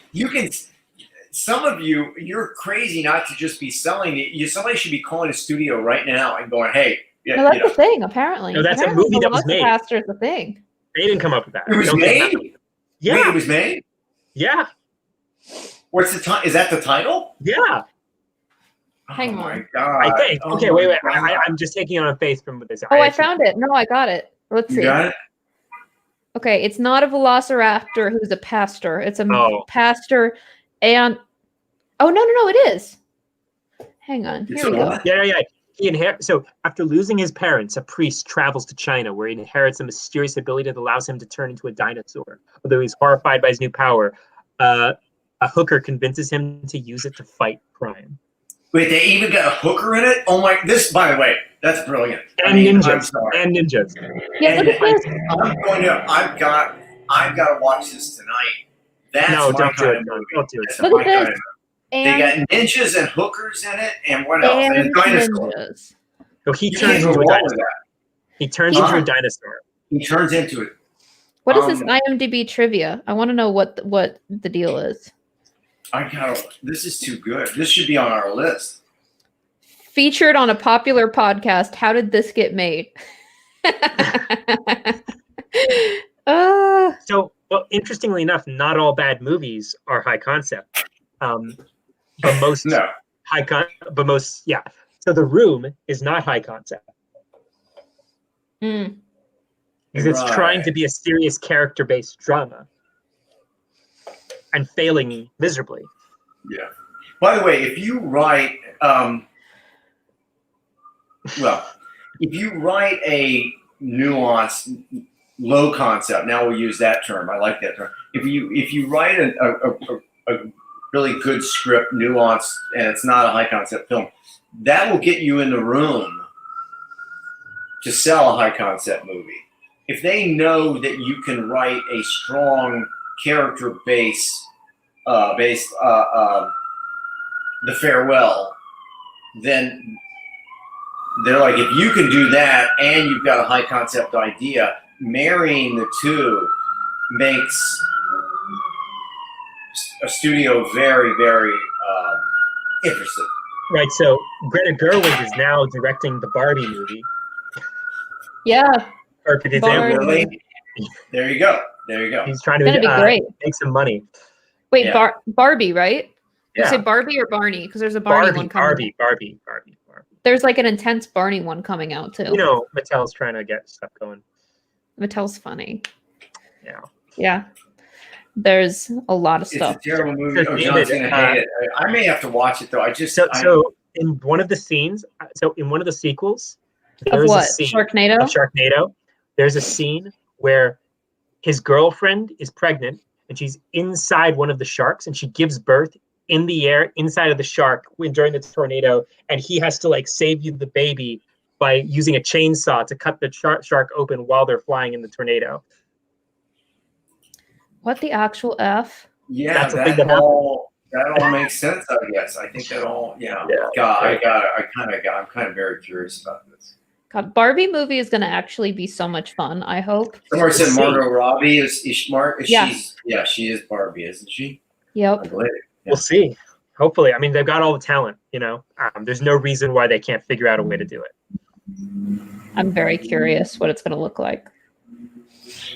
S2: some of you're crazy not to just be selling it. Somebody should be calling a studio right now and going, hey.
S1: Yeah, no, that's the thing, apparently.
S3: No, that's a movie that was made.
S1: Velocipaster is the thing.
S3: They didn't come up with that.
S2: It was made?
S3: Yeah.
S2: Wait, it was made?
S3: Yeah.
S2: What's the time? Is that the title?
S3: Yeah.
S1: Hang on.
S2: Oh my God.
S3: I think. Okay, wait. I'm just taking on faith from this.
S1: I found it. No, I got it. Let's see.
S2: You got it?
S1: Okay, it's not a velociraptor who's a pastor. It's a pastor and... Oh, no, it is. Hang on. Here we go.
S3: Yeah. So after losing his parents, a priest travels to China where he inherits a mysterious ability that allows him to turn into a dinosaur. Although he's horrified by his new power, a hooker convinces him to use it to fight crime.
S2: Wait, they even got a hooker in it? Oh my! This, by the way, that's brilliant.
S3: And ninjas. I'm sorry. And ninjas.
S1: Yeah, look at this.
S2: I've got to watch this tonight. That's my kind of movie.
S3: Don't do it.
S1: Look at this.
S2: They got ninjas and hookers in it, and what else? And dinosaurs.
S3: So he turns into a dinosaur. He turns into a dinosaur.
S2: He turns into it.
S1: What is this IMDb trivia? I want to know what the deal is.
S2: This is too good. This should be on our list.
S1: Featured on a popular podcast. How did this get made?
S3: So, well, interestingly enough, not all bad movies are high concept. But most So The Room is not high concept. Because it's trying to be a serious character-based drama and failing miserably.
S2: Yeah. By the way, if you write, if you write a nuanced, low concept, now we'll use that term. I like that term. If you write a really good script, nuanced, and it's not a high concept film, that will get you in the room to sell a high concept movie. If they know that you can write a strong character based The Farewell, then they're like, if you can do that and you've got a high concept idea, marrying the two makes a studio very, very interested.
S3: Right. So Greta Gerwig is now directing the Barbie movie.
S1: Yeah.
S3: Perfect
S1: example.
S2: Really? There you go. There you go.
S3: He's trying to
S1: be great.
S3: Make some money.
S1: Wait, yeah. Barbie, right?
S3: Yeah.
S1: You say Barbie or Barney? Because there's a Barney one coming.
S3: Barbie.
S1: There's like an intense Barney one coming out too.
S3: You know, Mattel's trying to get stuff going.
S1: Mattel's funny.
S3: Yeah.
S1: Yeah. There's a lot of stuff.
S2: It's a terrible movie. John's gonna hate it. I may have to watch it though.
S3: So in one of the scenes, in one of the sequels,
S1: there's a scene Sharknado.
S3: Of Sharknado. There's a scene where his girlfriend is pregnant and she's inside one of the sharks and she gives birth in the air inside of the shark during the tornado, and he has to like save the baby by using a chainsaw to cut the shark open while they're flying in the tornado.
S1: What the actual F?
S2: Yeah, that all makes sense, I guess. I think that all, God, I'm kind of very curious about this.
S1: God, Barbie movie is going to actually be so much fun, I hope.
S2: Somewhere said Margot Robbie is smart.
S1: Yeah.
S2: She is Barbie, isn't she?
S1: Yep.
S3: We'll see. Hopefully. I mean, they've got all the talent, you know. There's no reason why they can't figure out a way to do it.
S1: I'm very curious what it's going to look like.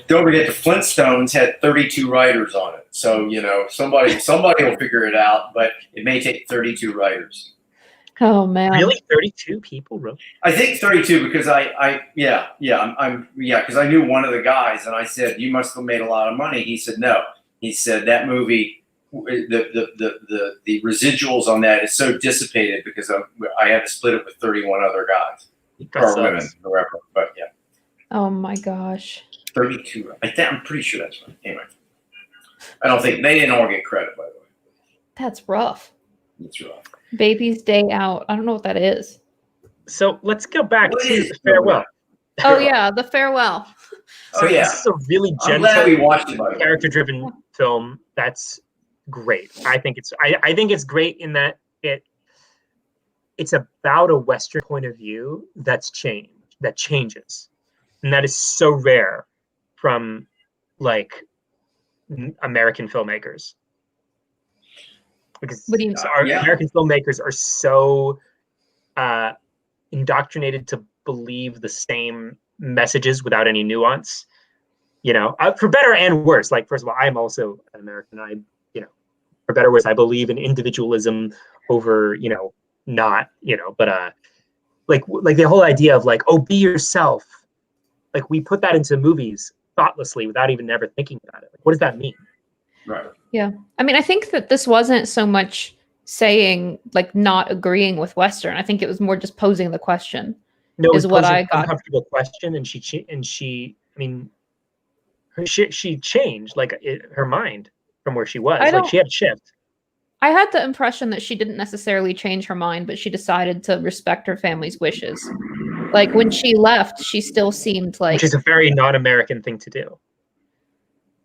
S2: Don't forget the Flintstones had 32 writers on it. So, you know, somebody will figure it out, but it may take 32 writers.
S1: Oh man.
S3: Really? 32 people wrote?
S2: I think 32 because because I knew one of the guys and I said, "You must have made a lot of money." He said, "No." He said that movie, the residuals on that is so dissipated because I had to split it with 31 other guys or women, whoever. But yeah.
S1: Oh my gosh.
S2: 32. I'm pretty sure that's right. Anyway, I don't think they didn't all get credit, by the way.
S1: That's rough.
S2: It's rough.
S1: Baby's Day Out. I don't know what that is.
S3: So let's go back to The Farewell.
S1: Oh yeah, The Farewell.
S3: So this is a really gentle, character-driven film. That's great. I think it's great in that it's about a Western point of view that changes, and that is so rare from like American filmmakers. Because American filmmakers are so indoctrinated to believe the same messages without any nuance, you know, for better and worse. Like, first of all, I'm also an American. For better or worse, I believe in individualism over, not, but like the whole idea of like, oh, be yourself. Like, we put that into movies thoughtlessly without even ever thinking about it. Like, what does that mean?
S2: Right.
S1: Yeah. I mean, I think that this wasn't so much saying like not agreeing with Western. I think it was more just posing the question.
S3: No,
S1: is what I got.
S3: Uncomfortable question, and she changed like her mind from where she was. Like, she had a shift.
S1: I had the impression that she didn't necessarily change her mind, but she decided to respect her family's wishes. Like when she left, she still seemed like,
S3: which is a very non-American thing to do.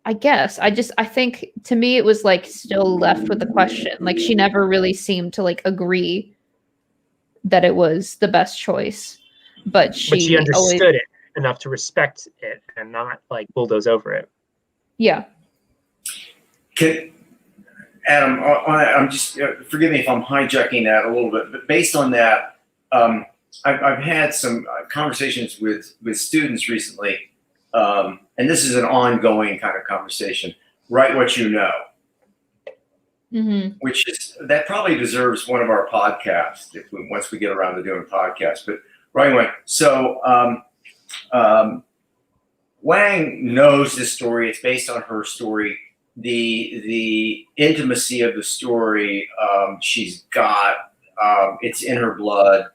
S1: I guess. I think to me it was like still left with the question. Like she never really seemed to like agree that it was the best choice. But she
S3: understood it enough to respect it and not like bulldoze over it.
S1: Yeah.
S2: Adam, I'm just forgive me if I'm hijacking that a little bit, but based on that, I've had some conversations with students recently, and this is an ongoing kind of conversation. Write what you know, which is that probably deserves one of our podcasts once we get around to doing podcasts. But right, so Wang knows this story. It's based on her story. The intimacy of the story she's got, it's in her blood,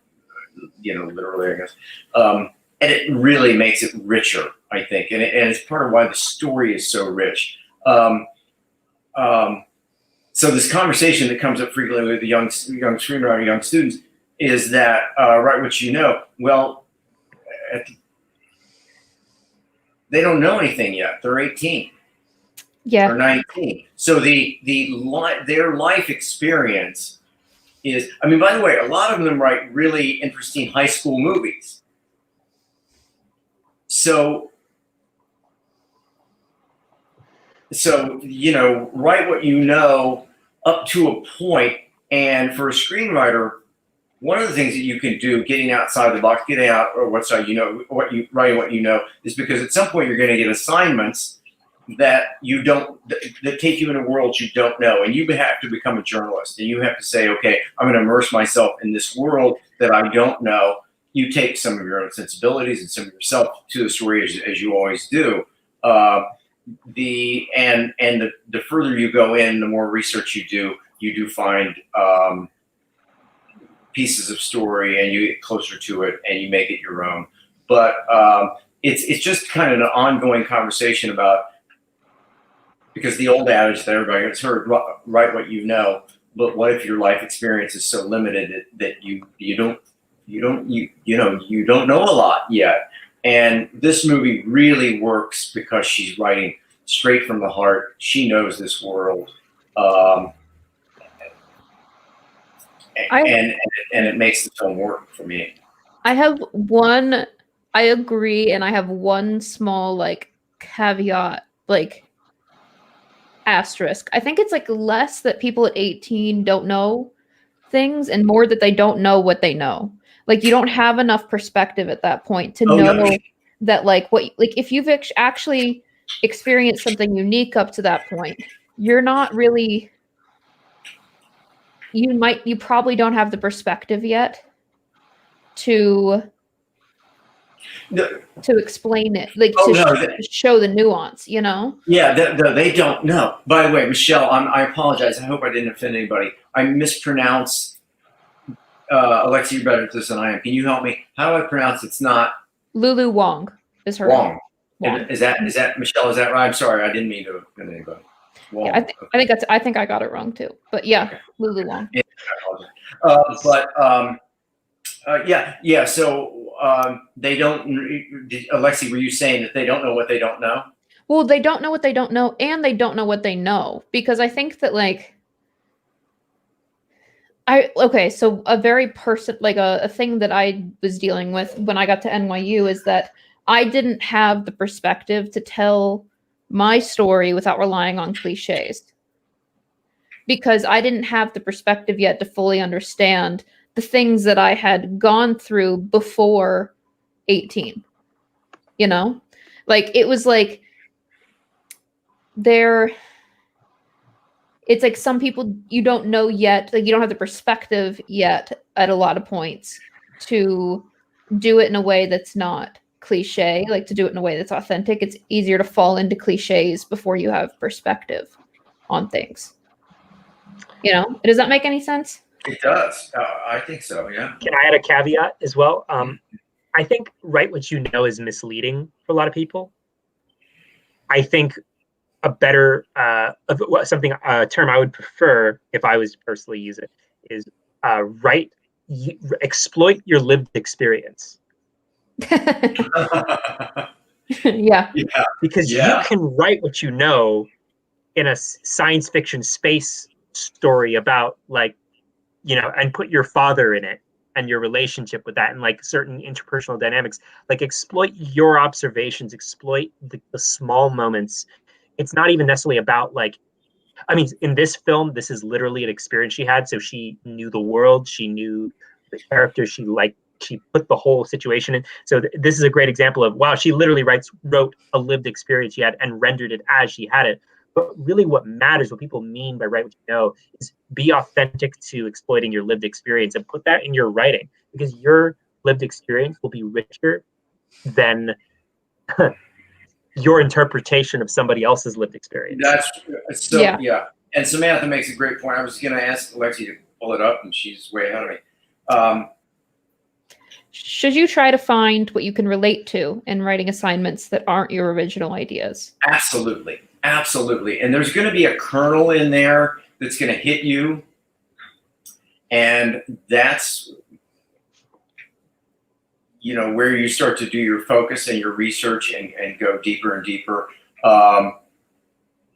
S2: literally, I guess, and it really makes it richer, I think, and it's part of why the story is so rich. So this conversation that comes up frequently with the young screenwriter, young students, is that write what you know. Well, they don't know anything yet. They're 18.
S1: Yeah.
S2: Or 19. So their life experience is, I mean, by the way, a lot of them write really interesting high school movies. So write what you know up to a point. And for a screenwriter, one of the things that you can do, getting outside the box, getting out, or writing what you know, is because at some point you're going to get assignments that take you in a world you don't know, and you have to become a journalist, and you have to say, okay, I'm going to immerse myself in this world that I don't know. You take some of your own sensibilities and some of yourself to the story, as you always do. The further you go in, the more research you do find pieces of story, and you get closer to it, and you make it your own. But it's just kind of an ongoing conversation about. Because the old adage that everybody has heard, write what you know, but what if your life experience is so limited that you don't know a lot yet? And this movie really works because she's writing straight from the heart. She knows this world, and it makes the film work for me.
S1: I agree, and I have one small caveat, asterisk. I think it's less that people at 18 don't know things and more that they don't know what they know. You don't have enough perspective at that point to know that if you've actually experienced something unique up to that point, you're not really, you probably don't have the perspective yet to explain it, show the nuance,
S2: Yeah, they don't know. By the way, Michelle, I apologize. I hope I didn't offend anybody. I mispronounced Alexie. You're better at this than I am. Can you help me? How do I pronounce it? It's not
S1: Lulu Wang is her
S2: Wang.
S1: Wang.
S2: Is that Michelle? Is that right? I'm sorry, I didn't mean to offend anybody. Wang.
S1: Yeah, I think I got it wrong too. But yeah, okay. Lulu Wang.
S2: Yeah, yeah. So they don't. Alexie, were you saying that they don't know what they don't know?
S1: Well, they don't know what they don't know, and they don't know what they know, because I think that so a very a thing that I was dealing with when I got to NYU is that I didn't have the perspective to tell my story without relying on cliches, because I didn't have the perspective yet to fully understand the things that I had gone through before 18, it was it's some people you don't know yet, you don't have the perspective yet at a lot of points to do it in a way that's not cliche, to do it in a way that's authentic. It's easier to fall into cliches before you have perspective on things. Does that make any sense?
S2: It does. I think so, yeah.
S3: Can I add a caveat as well? I think write what you know is misleading for a lot of people. I think a better something a term I would prefer if I was to personally use it is exploit your lived experience.
S1: Yeah.
S3: Because you can write what you know in a science fiction space story about, like, you know, and put your father in it and your relationship with that and like certain interpersonal dynamics. Like, exploit your observations, exploit the small moments. It's not even necessarily about, like, I mean, in this film, this is literally an experience she had. So she knew the world, she knew the characters, she put the whole situation in. So this is a great example of, wow, she literally wrote a lived experience she had and rendered it as she had it. But really what matters, what people mean by write what you know, is be authentic to exploiting your lived experience and put that in your writing, because your lived experience will be richer than your interpretation of somebody else's lived experience.
S2: That's so, yeah. And Samantha makes a great point. I was going to ask Alexie to pull it up, and she's way ahead of me.
S1: Should you try to find what you can relate to in writing assignments that aren't your original ideas?
S2: Absolutely. Absolutely. And there's going to be a kernel in there that's going to hit you. And that's, you know, where you start to do your focus and your research and go deeper and deeper.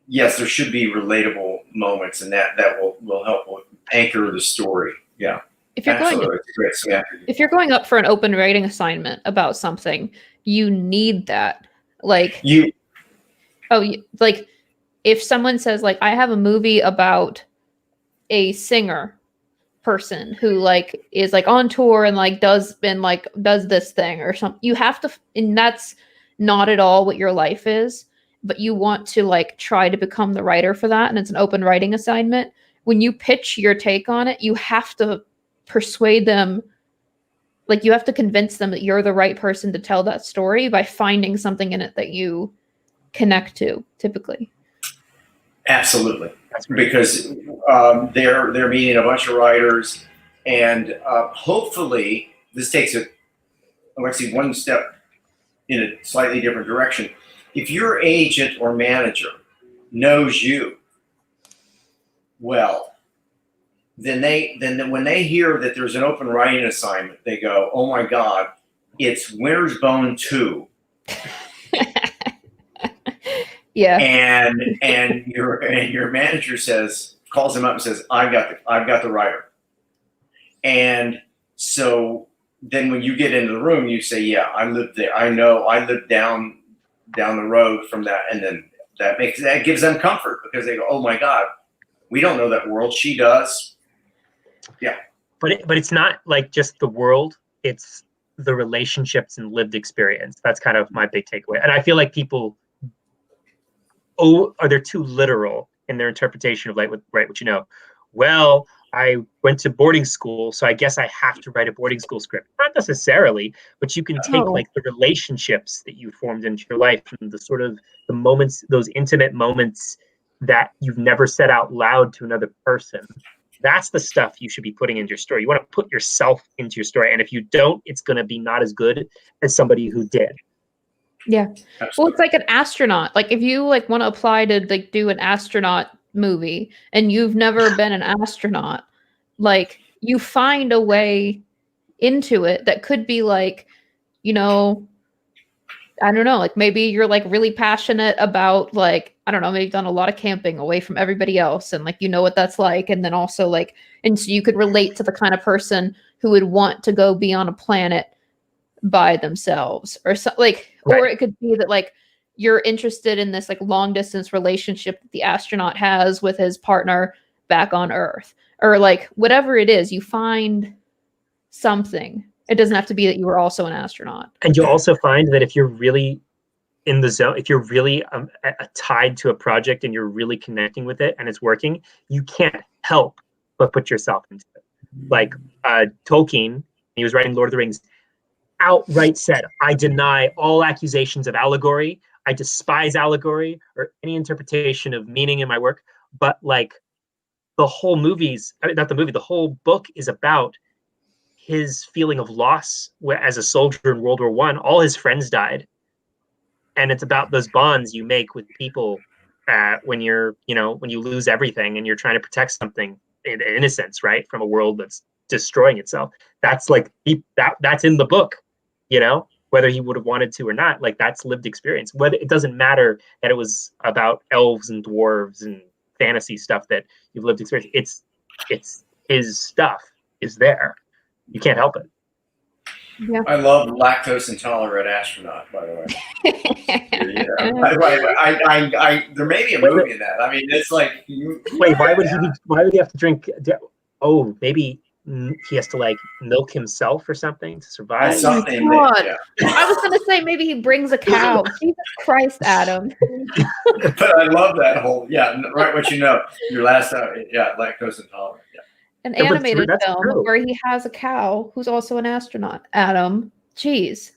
S2: Yes, there should be relatable moments, and that will help anchor the story. Yeah.
S1: If you're going up for an open writing assignment about something, you need that. Like, like if someone says, like, I have a movie about a singer person who like is like on tour and like does this thing or something, you have to, and that's not at all what your life is, but you want to like try to become the writer for that, and it's an open writing assignment. When you pitch your take on it, you have to persuade them, like, you have to convince them that you're the right person to tell that story by finding something in it that you connect to, typically.
S2: Absolutely. Because they're meeting a bunch of writers, and hopefully this takes it, Alexie, one step in a slightly different direction. If your agent or manager knows you well, then when they hear that there's an open writing assignment, they go, oh my God, it's Winter's Bone 2.
S1: Yeah.
S2: And your manager calls him up and says, I've got the writer. And so then when you get into the room, you say, yeah, I lived there. I lived down the road from that. And then that gives them comfort, because they go, oh my God, we don't know that world. She does. Yeah.
S3: But it's not like just the world, it's the relationships and lived experience. That's kind of my big takeaway. And I feel like people are they too literal in their interpretation of like write what you know. Well, I went to boarding school, so I guess I have to write a boarding school script. Not necessarily, but you can take like the relationships that you formed into your life and the sort of the moments, those intimate moments that you've never said out loud to another person. That's the stuff you should be putting into your story. You want to put yourself into your story. And if you don't, it's going to be not as good as somebody who did.
S1: Yeah. Absolutely. Well, it's like an astronaut. Like if you like want to apply to like do an astronaut movie and you've never been an astronaut, like you find a way into it that could be like, you know, I don't know, like maybe you're like really passionate about like, I don't know, maybe you've done a lot of camping away from everybody else and like, you know what that's like. And then also like, and so you could relate to the kind of person who would want to go be on a planet by themselves or so, like, right. Or it could be that like, you're interested in this like long distance relationship that the astronaut has with his partner back on Earth, or like whatever it is, you find something. It doesn't have to be that you were also an astronaut.
S3: And you'll also find that if you're really in the zone, if you're really tied to a project and you're really connecting with it and it's working, you can't help but put yourself into it. Like Tolkien, he was writing Lord of the Rings, outright said, I deny all accusations of allegory. I despise allegory or any interpretation of meaning in my work. But like the whole the whole book is about his feeling of loss as a soldier in World War I. All his friends died. And it's about those bonds you make with people when you're, when you lose everything and you're trying to protect something in innocence, right, from a world that's destroying itself. That's like that's in the book, whether he would have wanted to or not. Like, that's lived experience. Whether it doesn't matter that it was about elves and dwarves and fantasy stuff that you've lived experience. It's his stuff is there. You can't help it.
S1: Yeah.
S2: I love lactose intolerant astronaut, by the way. There may be a movie in that. I mean, it's like.
S3: Wait, why would he have to drink? Oh, maybe he has to like milk himself or something to survive.
S2: Something.
S1: I was gonna say maybe he brings a cow. Jesus Christ, Adam.
S2: But I love that whole right. What your last lactose intolerant. Yeah.
S1: An animated film where he has a cow who's also an astronaut. Adam, jeez.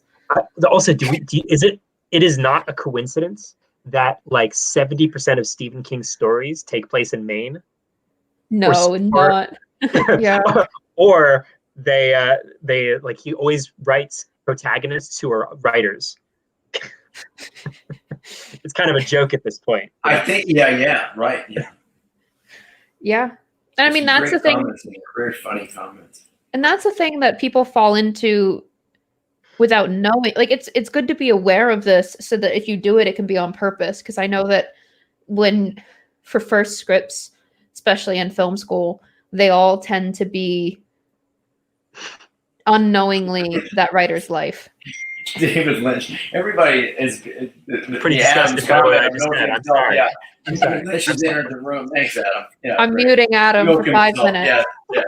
S3: Also, it is not a coincidence that like 70% of Stephen King's stories take place in Maine?
S1: No, not. Yeah.
S3: Or they like, he always writes protagonists who are writers. It's kind of a joke at this point.
S2: I think, right,
S1: yeah. And I mean, that's the thing.
S2: Very funny comments.
S1: And that's the thing that people fall into without knowing. Like, it's good to be aware of this so that if you do it, it can be on purpose. Because I know that for first scripts, especially in film school, they all tend to be unknowingly that writer's life.
S2: David Lynch. Everybody is
S3: pretty disgusted by what I just said. I'm sorry.
S2: Yeah. I'm sorry. Lynch has entered the room. Thanks, Adam. Yeah,
S1: I'm muting Adam for 5 minutes.
S2: Yes.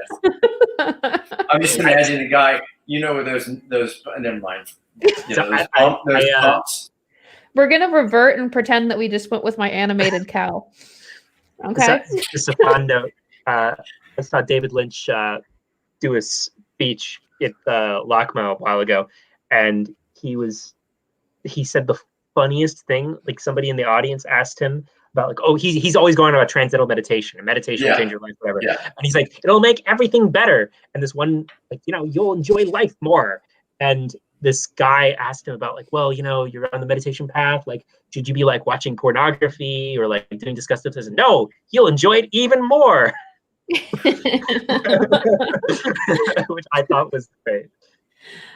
S2: I'm just imagining a guy, with those. Never mind. Those pumps.
S1: We're gonna revert and pretend that we just went with my animated cow. Okay.
S3: Just a fun note. I saw David Lynch do a speech at LACMA a while ago, and he said the funniest thing. Like, somebody in the audience asked him about, like, he's always going about transcendental meditation, and meditation will change your life, whatever. Yeah. And he's like, it'll make everything better. And this one, like, you'll enjoy life more. And this guy asked him about, like, well, you're on the meditation path. Like, should you be like watching pornography or like doing disgusting things? No, you'll enjoy it even more. Which I thought was great.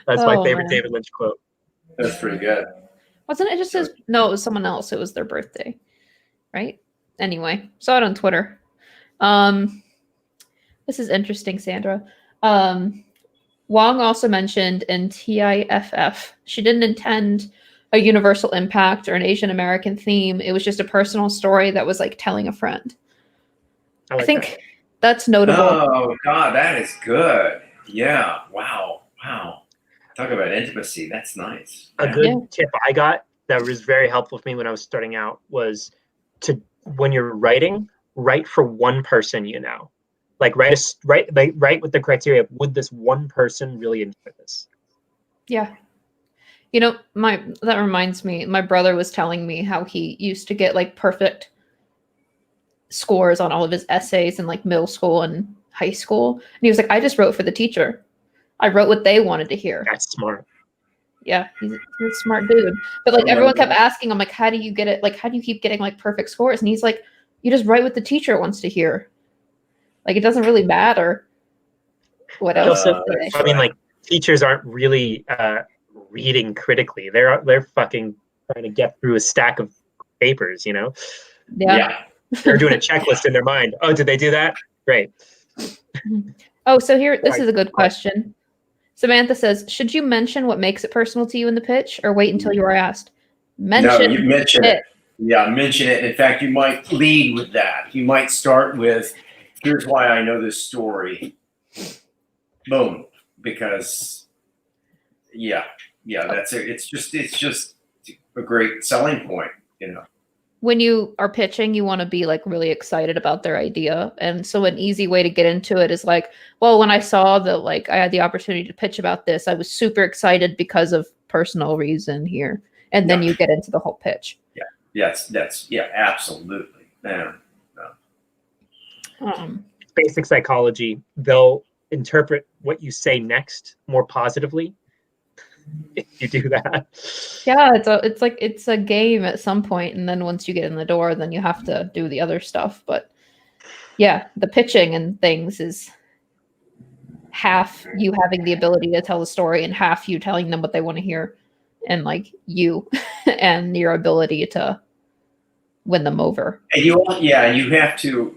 S3: That's my favorite David Lynch quote.
S2: That's pretty good.
S1: Wasn't it just no, it was someone else. It was their birthday, right? Anyway, saw it on Twitter. This is interesting, Sandra. Wang also mentioned in TIFF, she didn't intend a universal impact or an Asian American theme. It was just a personal story that was like telling a friend. I think that's notable.
S2: Oh, God, that is good. Yeah. Wow. Talk about intimacy. That's nice.
S3: A good tip I got that was very helpful for me when I was starting out was when you're writing, write for one person, like write with the criteria of, would this one person really enjoy this? Yeah.
S1: That reminds me, my brother was telling me how he used to get like perfect scores on all of his essays in like middle school and high school. And he was like, I just wrote for the teacher. I wrote what they wanted to hear.
S3: That's smart.
S1: Yeah, he's a smart dude. But like, everyone kept asking him, like, how do you get it? Like, how do you keep getting like perfect scores? And he's like, you just write what the teacher wants to hear. Like, it doesn't really matter what else.
S3: I mean, like, teachers aren't really reading critically. They're fucking trying to get through a stack of papers,
S1: Yeah.
S3: They're doing a checklist in their mind. Oh, did they do that? Great.
S1: Oh, so this is a good question. Samantha says, should you mention what makes it personal to you in the pitch, or wait until you are asked?
S2: No, you mention it. Yeah, mention it. In fact, you might lead with that. You might start with, here's why I know this story. Boom. Because, that's it. It's just a great selling point,
S1: When you are pitching, you want to be like really excited about their idea. And so an easy way to get into it is like, well, when I saw that, like, I had the opportunity to pitch about this, I was super excited because of personal reason here. And then you get into the whole pitch.
S2: Yeah. Yes. Absolutely. Yeah.
S3: Basic psychology. They'll interpret what you say next more positively. if you do that.
S1: Yeah, it's a game at some point, and then once you get in the door, then you have to do the other stuff. But yeah, the pitching and things is half you having the ability to tell the story and half you telling them what they want to hear, and like you and your ability to win them over.
S2: And you have to.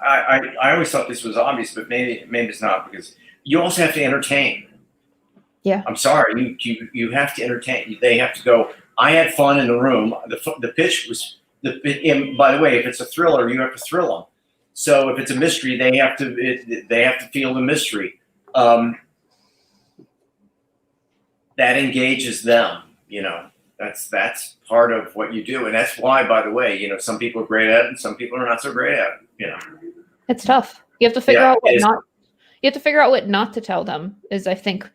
S2: I always thought this was obvious, but maybe it's not, because you also have to entertain.
S1: Yeah.
S2: I'm sorry, you have to entertain. They have to go, I had fun in the room. The pitch was by the way, if it's a thriller, you have to thrill them. So if it's a mystery, they have to feel the mystery. That engages them, you know. That's part of what you do, and that's why, by the way, you know, some people are great at it and some people are not so great at it, you know.
S1: It's tough. You have to figure out what not to tell them, is I think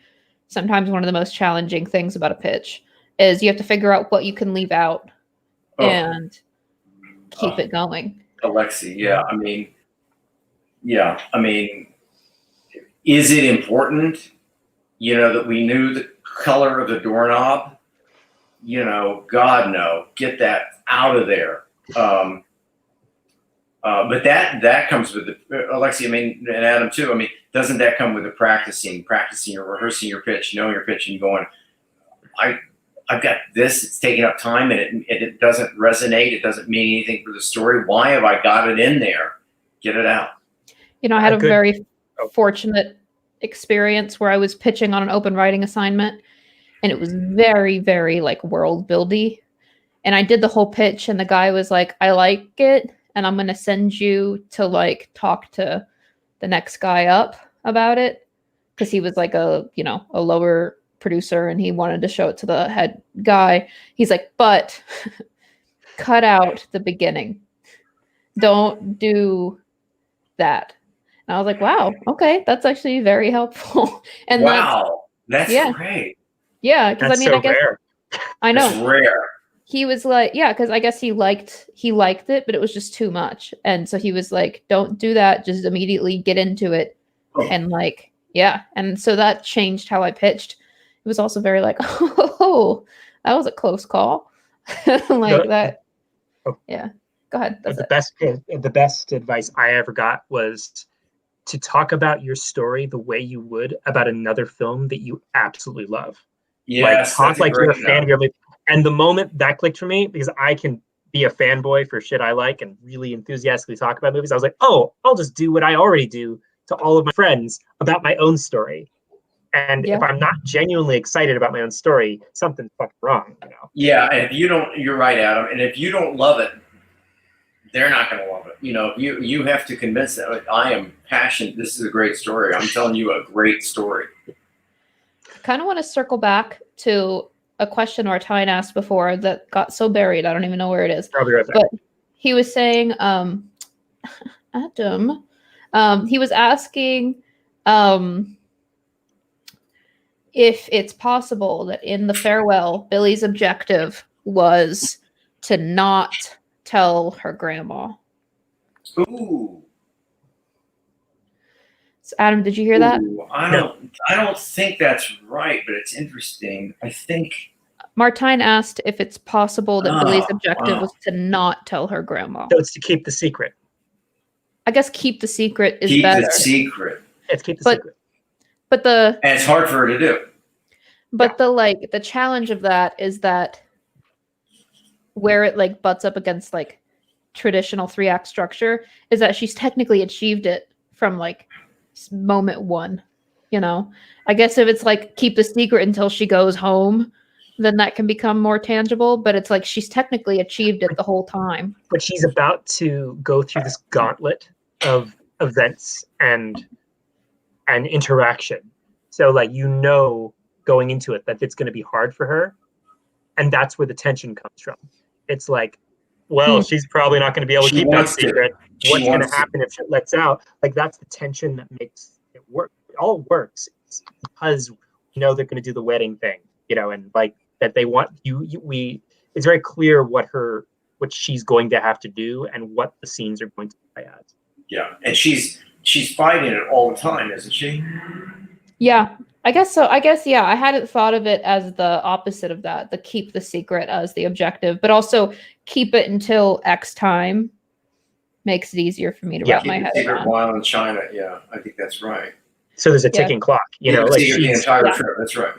S1: sometimes one of the most challenging things about a pitch is you have to figure out what you can leave out and keep it going.
S2: Alexie, I mean, is it important, you know, that we knew the color of the doorknob? You know, God, no, get that out of there. But that comes with Alexie, I mean, and Adam too. I mean, doesn't that come with the practicing or rehearsing your pitch, knowing your pitch, and going, I've got this. It's taking up time, and it doesn't resonate. It doesn't mean anything for the story. Why have I got it in there? Get it out.
S1: You know, I had a very fortunate experience where I was pitching on an open writing assignment, and it was very, very like world buildy. And I did the whole pitch, and the guy was like, I like it, and I'm going to send you to like talk to the next guy up about it. Cause he was like a lower producer, and he wanted to show it to the head guy. He's like, but cut out the beginning. Don't do that. And I was like, wow, okay, that's actually very helpful. And
S2: that's great.
S1: Yeah, because I mean, I guess rare. I know.
S2: It's rare.
S1: He was like, yeah, because I guess he liked it, but it was just too much. And so he was like, don't do that. Just immediately get into it. And like, yeah. And so that changed how I pitched. It was also very like, oh, that was a close call. Like that. Yeah. Go ahead.
S3: The best advice I ever got was to talk about your story the way you would about another film that you absolutely love.
S2: Yes,
S3: like talk like you're a fan of your movie. And the moment that clicked for me, because I can be a fanboy for shit I like and really enthusiastically talk about movies, I was like, oh, I'll just do what I already do to all of my friends about my own story. And if I'm not genuinely excited about my own story, something's fucking wrong, you know?
S2: Yeah, and if you don't, you're right, Adam. And if you don't love it, they're not going to love it. You know, you have to convince them. I am passionate. This is a great story. I'm telling you a great story.
S1: I kind of want to circle back to a question Martine asked before that got so buried, I don't even know where it is.
S3: Probably right back.
S1: But he was saying, Adam, he was asking if it's possible that in the farewell, Billy's objective was to not tell her grandma.
S2: Ooh.
S1: So Adam, did you hear that?
S2: I don't think that's right, but it's interesting. I think
S1: Martine asked if it's possible that Billy's objective was to not tell her grandma.
S3: So it's to keep the secret.
S1: I guess keep the secret is better.
S2: Keep the secret.
S3: It's keep the secret.
S1: But
S2: and it's hard for her to do.
S1: But the challenge of that is that where it like butts up against like traditional 3-act structure is that she's technically achieved it from like moment one, you know. I guess if it's like keep the secret until she goes home, then that can become more tangible, but it's like she's technically achieved it the whole time.
S3: But she's about to go through this gauntlet of events and interaction. So like, you know, going into it that it's going to be hard for her, and that's where the tension comes from. It's like, well, she's probably not going to be able to keep that secret. What's going to happen if shit lets out? Like, that's the tension that makes it work. It all works because we know they're going to do the wedding thing, you know, and like that they want it's very clear what she's going to have to do and what the scenes are going to play as.
S2: Yeah, and she's fighting it all the time, isn't she?
S1: Yeah, I guess so. I guess, yeah, I hadn't thought of it as the opposite of that, the keep the secret as the objective, but also keep it until X time makes it easier for me to wrap my head around.
S2: While in China, yeah, I think that's right.
S3: So there's a ticking clock, you know, like
S2: the entire trip. That's right.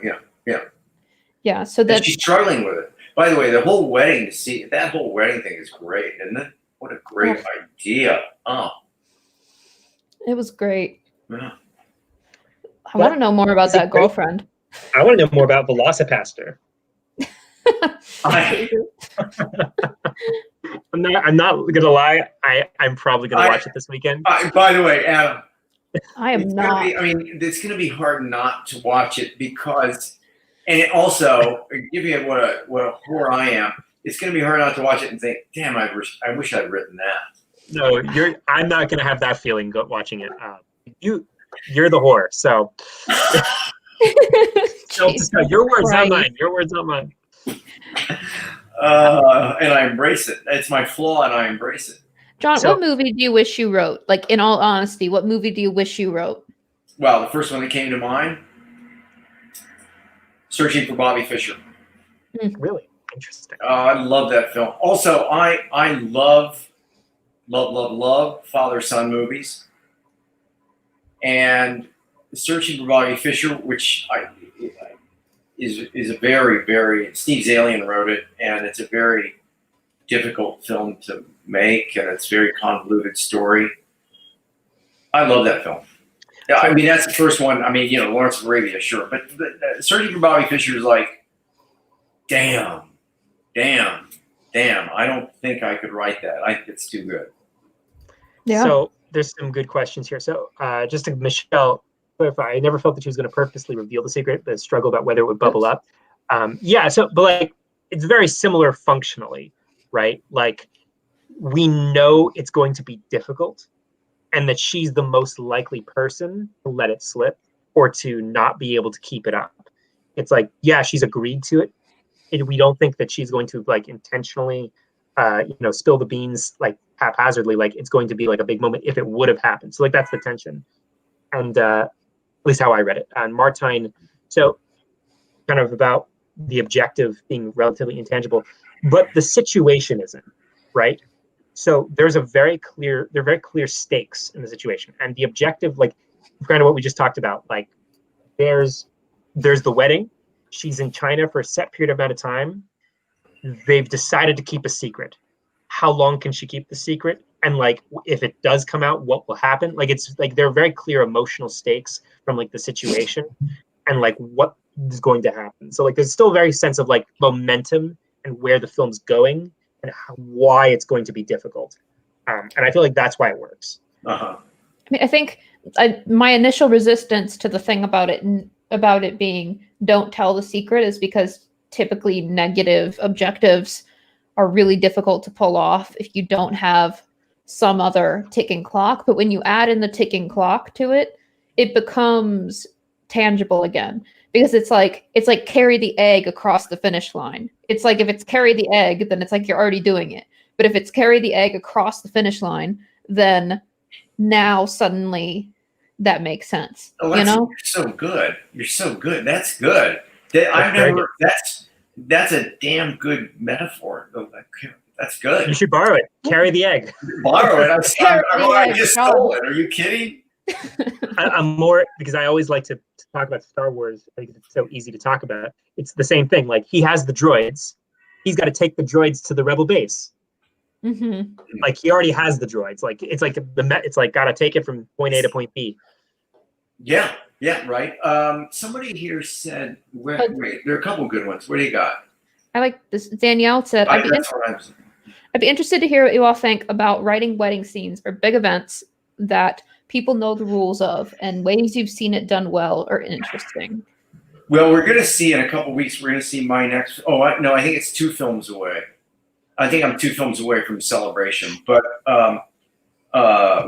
S1: Yeah. So that
S2: she's struggling with it. By the way, the whole wedding that whole wedding thing is great, isn't it? What a great idea! Oh,
S1: it was great.
S2: Yeah.
S1: I want to know more about that girlfriend.
S3: I want to know more about Velocipaster. I'm not gonna lie. I'm probably gonna watch it this weekend.
S2: By the way, Adam,
S1: I am not.
S2: It's gonna be hard not to watch it because, and it also give you what a whore I am. It's gonna be hard not to watch it and think, damn, I wish I'd written that.
S3: No, I'm not gonna have that feeling watching it. You're the whore, so. Your words, not mine. Your words, not mine.
S2: And I embrace it. It's my flaw, and I embrace it.
S1: John, what movie do you wish you wrote? Like, in all honesty, what movie do you wish you wrote?
S2: Well, the first one that came to mind, Searching for Bobby Fischer.
S3: Really interesting.
S2: I love that film. Also, I love father-son movies. And Searching for Bobby Fischer, which is a very, very, Steve Zalian wrote it, and it's a very difficult film to make, and it's a very convoluted story. I love that film. Yeah, I mean, that's the first one. I mean, you know, Lawrence of Arabia, sure, but Searching for Bobby Fischer is like, damn. I don't think I could write that. It's too good.
S3: Yeah. So there's some good questions here. So just to Michelle clarify, I never felt that she was going to purposely reveal the secret, but struggled about whether it would bubble up. Yeah. So, but like, it's very similar functionally, right? Like, we know it's going to be difficult, and that she's the most likely person to let it slip or to not be able to keep it up. It's like, yeah, she's agreed to it. And we don't think that she's going to like intentionally, spill the beans like haphazardly. Like, it's going to be like a big moment if it would have happened. So like, that's the tension. And at least how I read it. And Martine, so kind of about the objective being relatively intangible, but the situation isn't, right? So there are very clear stakes in the situation, and the objective, like kind of what we just talked about, like there's the wedding. She's in China for a set period amount of time. They've decided to keep a secret. How long can she keep the secret? And like, if it does come out, what will happen? Like, it's like there are very clear emotional stakes from like the situation and like what is going to happen. So like, there's still a very sense of like momentum and where the film's going and why it's going to be difficult. And I feel like that's why it works.
S2: Uh-huh.
S1: I mean, I think my initial resistance to the thing about it being don't tell the secret is because typically negative objectives are really difficult to pull off if you don't have some other ticking clock. But when you add in the ticking clock to it, it becomes tangible again, because it's like carry the egg across the finish line. It's like if it's carry the egg, then it's like you're already doing it. But if it's carry the egg across the finish line, then now suddenly that makes sense.
S2: Oh,
S1: you know?
S2: You're so good. You're so good. That's good. That's a damn good metaphor. That's good.
S3: You should borrow it. Carry the egg.
S2: Borrow it. I just stole it. Are you kidding?
S3: I'm more, because I always like to talk about Star Wars. I think it's so easy to talk about. It's the same thing. Like, he has the droids. He's got to take the droids to the rebel base.
S1: Mm-hmm.
S3: Like, he already has the droids. Like, it's like got to take it from point A to point B.
S2: Yeah, right. Somebody here said, wait, there are a couple good ones. What do you got?
S1: I like this. Danielle said, I'd be interested to hear what you all think about writing wedding scenes or big events that people know the rules of, and ways you've seen it done well or interesting.
S2: Well, we're going to see in a couple weeks, we're going to see my next, I think it's 2 films away. I think I'm 2 films away from Celebration, but,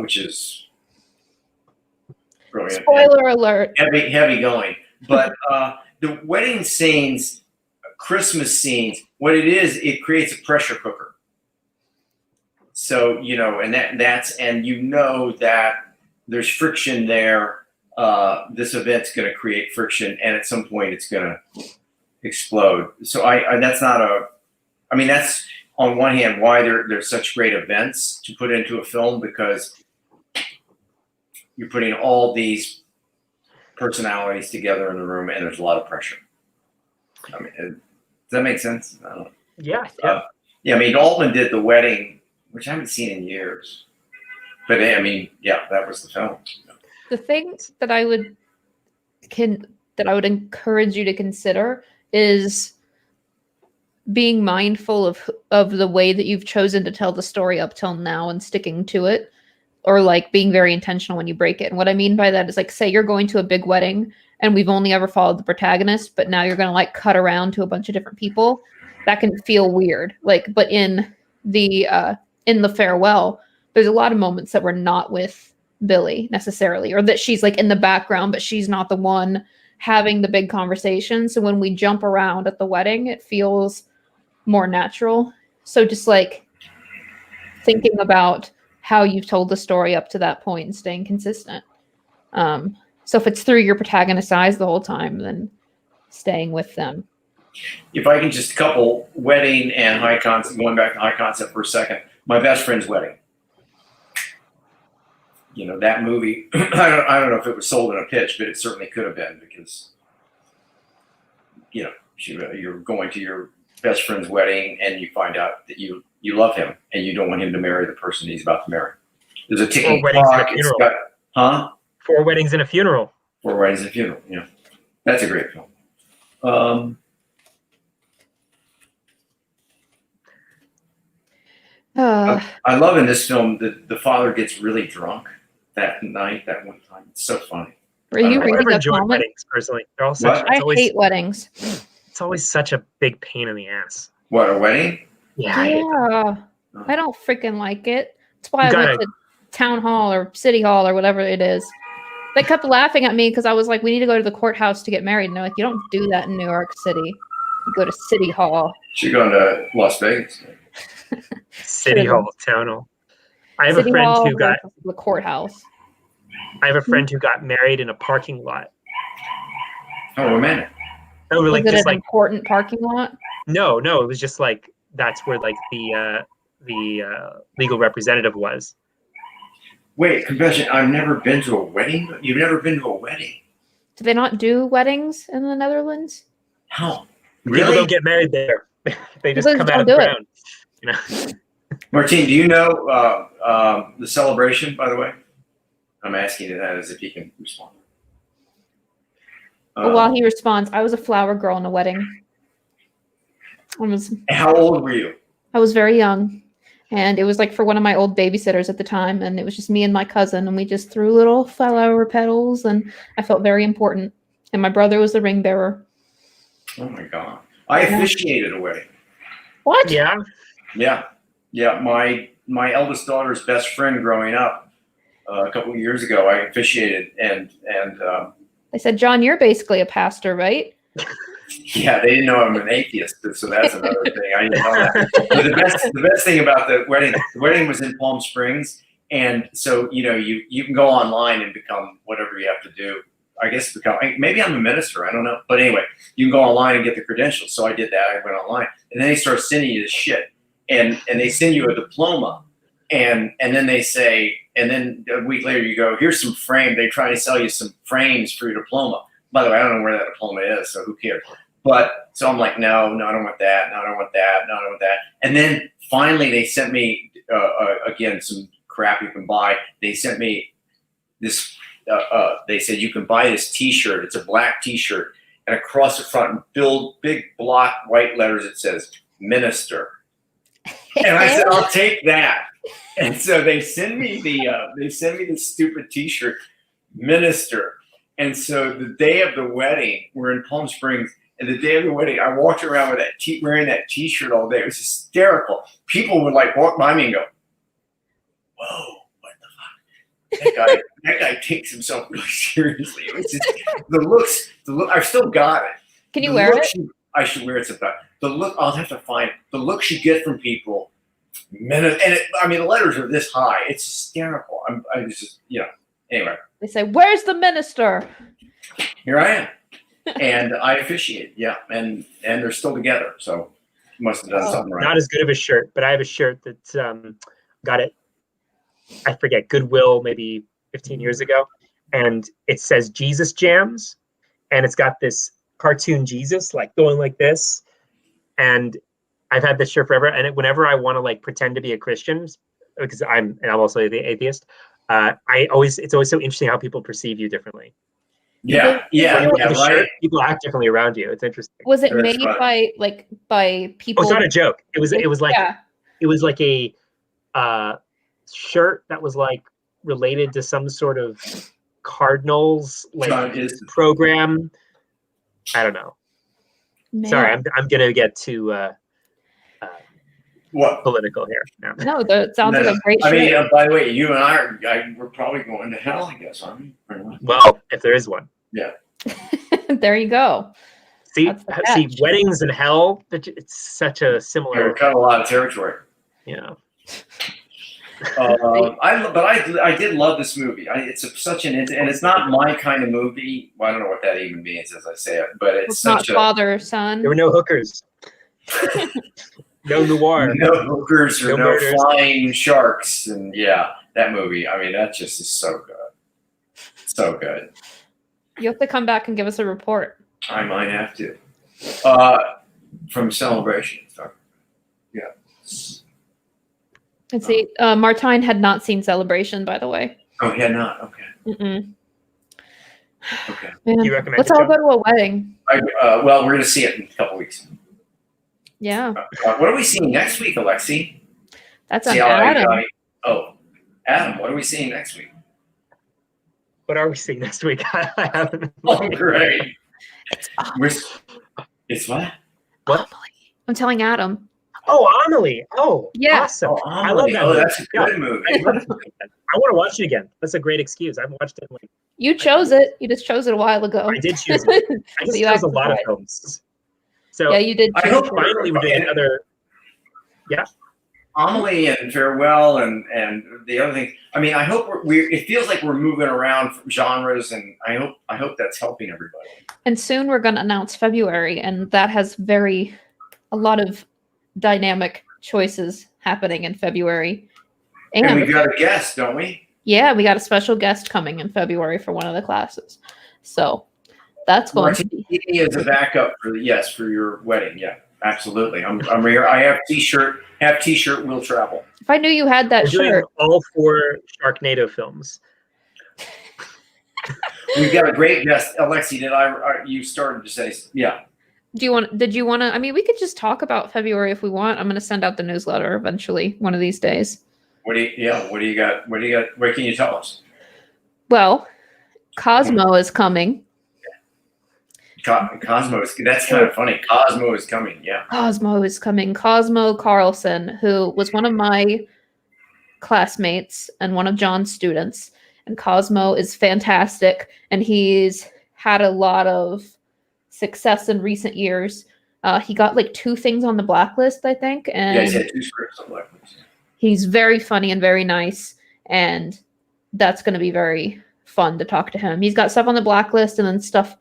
S2: which is brilliant.
S1: Spoiler alert.
S2: Heavy going. But the wedding scenes, Christmas scenes, what it is, it creates a pressure cooker. So, and that there's friction there. this event's going to create friction, and at some point it's going to explode. So I that's not a, I mean, that's on one hand why there's such great events to put into a film, because you're putting all these personalities together in the room, and there's a lot of pressure. I mean, does that make sense? I don't know.
S3: Yeah.
S2: Yeah. I mean, Altman did The Wedding, which I haven't seen in years. But I mean, yeah, that was the film.
S1: The thing that I would encourage you to consider is being mindful of the way that you've chosen to tell the story up till now and sticking to it, or like being very intentional when you break it. And what I mean by that is, like, say you're going to a big wedding and we've only ever followed the protagonist, but now you're going to like cut around to a bunch of different people. That can feel weird. Like, but in the farewell, there's a lot of moments that we're not with Billy necessarily, or that she's like in the background, but she's not the one having the big conversation. So when we jump around at the wedding, it feels more natural. So just like thinking about how you've told the story up to that point and staying consistent. So if it's through your protagonist's eyes the whole time, then staying with them.
S2: If I can just couple wedding and high concept, going back to high concept for a second, My Best Friend's Wedding. You know, that movie, I don't know if it was sold in a pitch, but it certainly could have been, because, you know, you're going to your best friend's wedding and you find out that you love him and you don't want him to marry the person he's about to marry. There's a ticking clock. Huh?
S3: 4 Weddings and a Funeral.
S2: 4 Weddings and a Funeral, yeah. That's a great film. I love in this film that the father gets really drunk that night, that one time. It's so funny.
S1: Were you reading a
S3: enjoy
S1: comment?
S3: Weddings personally. They're all such,
S1: I hate weddings.
S3: It's always such a big pain in the ass.
S2: What, a wedding?
S3: Yeah. I
S1: don't freaking like it. That's why I went to town hall or city hall or whatever it is. They kept laughing at me because I was like, we need to go to the courthouse to get married. And they're like, you don't do that in New York City. You go to city hall.
S2: She's going to Las Vegas.
S3: City hall, town hall. I have a friend who got
S1: the courthouse.
S3: I have a friend who got married in a parking lot.
S2: Oh, romantic.
S3: Oh, really?
S1: Was it an important parking lot?
S3: No, it was just like that's where like the legal representative was.
S2: Wait, confession, I've never been to a wedding? You've never been to a wedding?
S1: Do they not do weddings in the Netherlands?
S2: How?
S3: Really? People don't get married there. They just come out of the ground. You know?
S2: Martine, do you know the celebration, by the way? I'm asking you that as if you can respond.
S1: While he responds, I was a flower girl in a wedding.
S2: How old were you?
S1: I was very young. And it was like for one of my old babysitters at the time. And it was just me and my cousin. And we just threw little flower petals. And I felt very important. And my brother was the ring bearer.
S2: Oh, my God. I officiated a wedding.
S1: What?
S3: Yeah.
S2: Yeah. My eldest daughter's best friend growing up a couple of years ago, I officiated. And
S1: they said, John, you're basically a pastor, right?
S2: Yeah, they didn't know I'm an atheist, so that's another thing. I didn't know that. But the best thing about the wedding was in Palm Springs, and so you can go online and become whatever you have to do. I guess maybe I'm a minister, I don't know. But anyway, you can go online and get the credentials. So I did that. I went online, and then they start sending you this shit, and they send you a diploma, and then they say, and then a week later you go, here's some frame. They try to sell you some frames for your diploma. By the way, I don't know where that diploma is, so who cares? But so I'm like, no, I don't want that. No, I don't want that. No, I don't want that. And then finally they sent me, again, some crap you can buy. They sent me this, they said, you can buy this t-shirt. It's a black t-shirt. And across the front, big block white letters, it says, minister. And I said, I'll take that. And so they send me this stupid t-shirt, minister. And so the day of the wedding, we're in Palm Springs, and the day of the wedding, I walked around with wearing that t-shirt all day. It was hysterical. People would like walk by me and go, whoa, what the fuck? That guy takes himself really seriously. It was just, the look, I've still got it.
S1: Can you wear it?
S2: I should wear it sometime. The look, I'll have to find the looks you get from people. The letters are this high. It's hysterical. I was just, Anyway.
S1: They say, "Where's the minister?"
S2: Here I am. And I officiate, yeah. And they're still together, so must have done something right.
S3: Not as good of a shirt, but I have a shirt that got it, I forget, Goodwill maybe 15 years ago. And it says Jesus Jams. And it's got this cartoon Jesus like going like this. And I've had this shirt forever. And whenever I want to like pretend to be a Christian, because I'm also the atheist, it's always so interesting how people perceive you differently.
S2: Yeah, right.
S3: Shirt, people act differently around you. It's interesting.
S1: Was it made by people?
S3: Oh, it's not a joke. It was like a shirt that was like related to some sort of Cardinals like program. I don't know. Man. Sorry, I'm gonna get too
S2: what
S3: political here.
S1: No, that sounds like a great shirt.
S2: I mean, by the way, you and we're probably going to hell, I guess, aren't we?
S3: Well, if there is one.
S2: Yeah.
S1: There you go.
S3: See, weddings and hell. It's such a similar.
S2: Yeah, we cut a lot of territory.
S3: Yeah.
S2: I did love this movie. It's such an, and it's not my kind of movie. Well, I don't know what that even means as I say it, but it's such
S1: not father son.
S3: There were no hookers. No noir.
S2: No hookers or no flying sharks, and yeah, that movie. I mean, that just is so good, so good.
S1: You have to come back and give us a report.
S2: I might have to. From Celebration. Yeah.
S1: And see, Martine had not seen Celebration, by the way.
S2: Oh, he had not? Okay.
S1: Mm-mm.
S2: Okay.
S1: Man,
S3: you recommend
S1: let's all go to a wedding.
S2: Well, we're going to see it in a couple weeks.
S1: Yeah.
S2: What are we seeing next week, Alexie?
S1: That's on Adam.
S2: Adam, what are we seeing next week?
S3: What are we seeing next week? I haven't.
S2: Oh, great. It's what?
S3: What?
S1: I'm telling Adam.
S3: Oh, Amelie. Oh,
S1: yeah.
S3: Awesome.
S2: Oh, I love that. Oh, that's a good movie.
S3: I want to watch it again. That's a great excuse. I've watched it.
S1: You chose it. You just chose it a while ago.
S3: I did choose it. I just chose a lot of films. So
S1: yeah, you did.
S2: I hope
S3: finally we're doing another. Yeah.
S2: Amelie and Farewell and the other thing. I mean, I hope it feels like we're moving around genres, and I hope that's helping everybody.
S1: And soon we're going to announce February, and that has a lot of dynamic choices happening in February.
S2: And we've got a guest, don't we?
S1: Yeah, we got a special guest coming in February for one of the classes. So that's going to be
S2: as a backup for your wedding. Yeah, absolutely. I'm here. I have t-shirt. Will travel.
S1: If I knew you had that shirt.
S3: All 4 Sharknado films.
S2: We've got a great guest, Alexie. You started to say, yeah.
S1: Did you want to? I mean, we could just talk about February if we want. I'm going to send out the newsletter eventually, one of these days.
S2: What do you got? What can you tell us?
S1: Well, Cosmo is coming.
S2: Cosmo that's kind of funny. Cosmo is coming, yeah.
S1: Cosmo is coming. Cosmo Carlson, who was one of my classmates and one of John's students. And Cosmo is fantastic. And he's had a lot of success in recent years. He got like 2 things on the blacklist, I think. And
S2: he's had 2 scripts on the blacklist.
S1: He's very funny and very nice. And that's going to be very fun to talk to him. He's got stuff on the blacklist and then stuff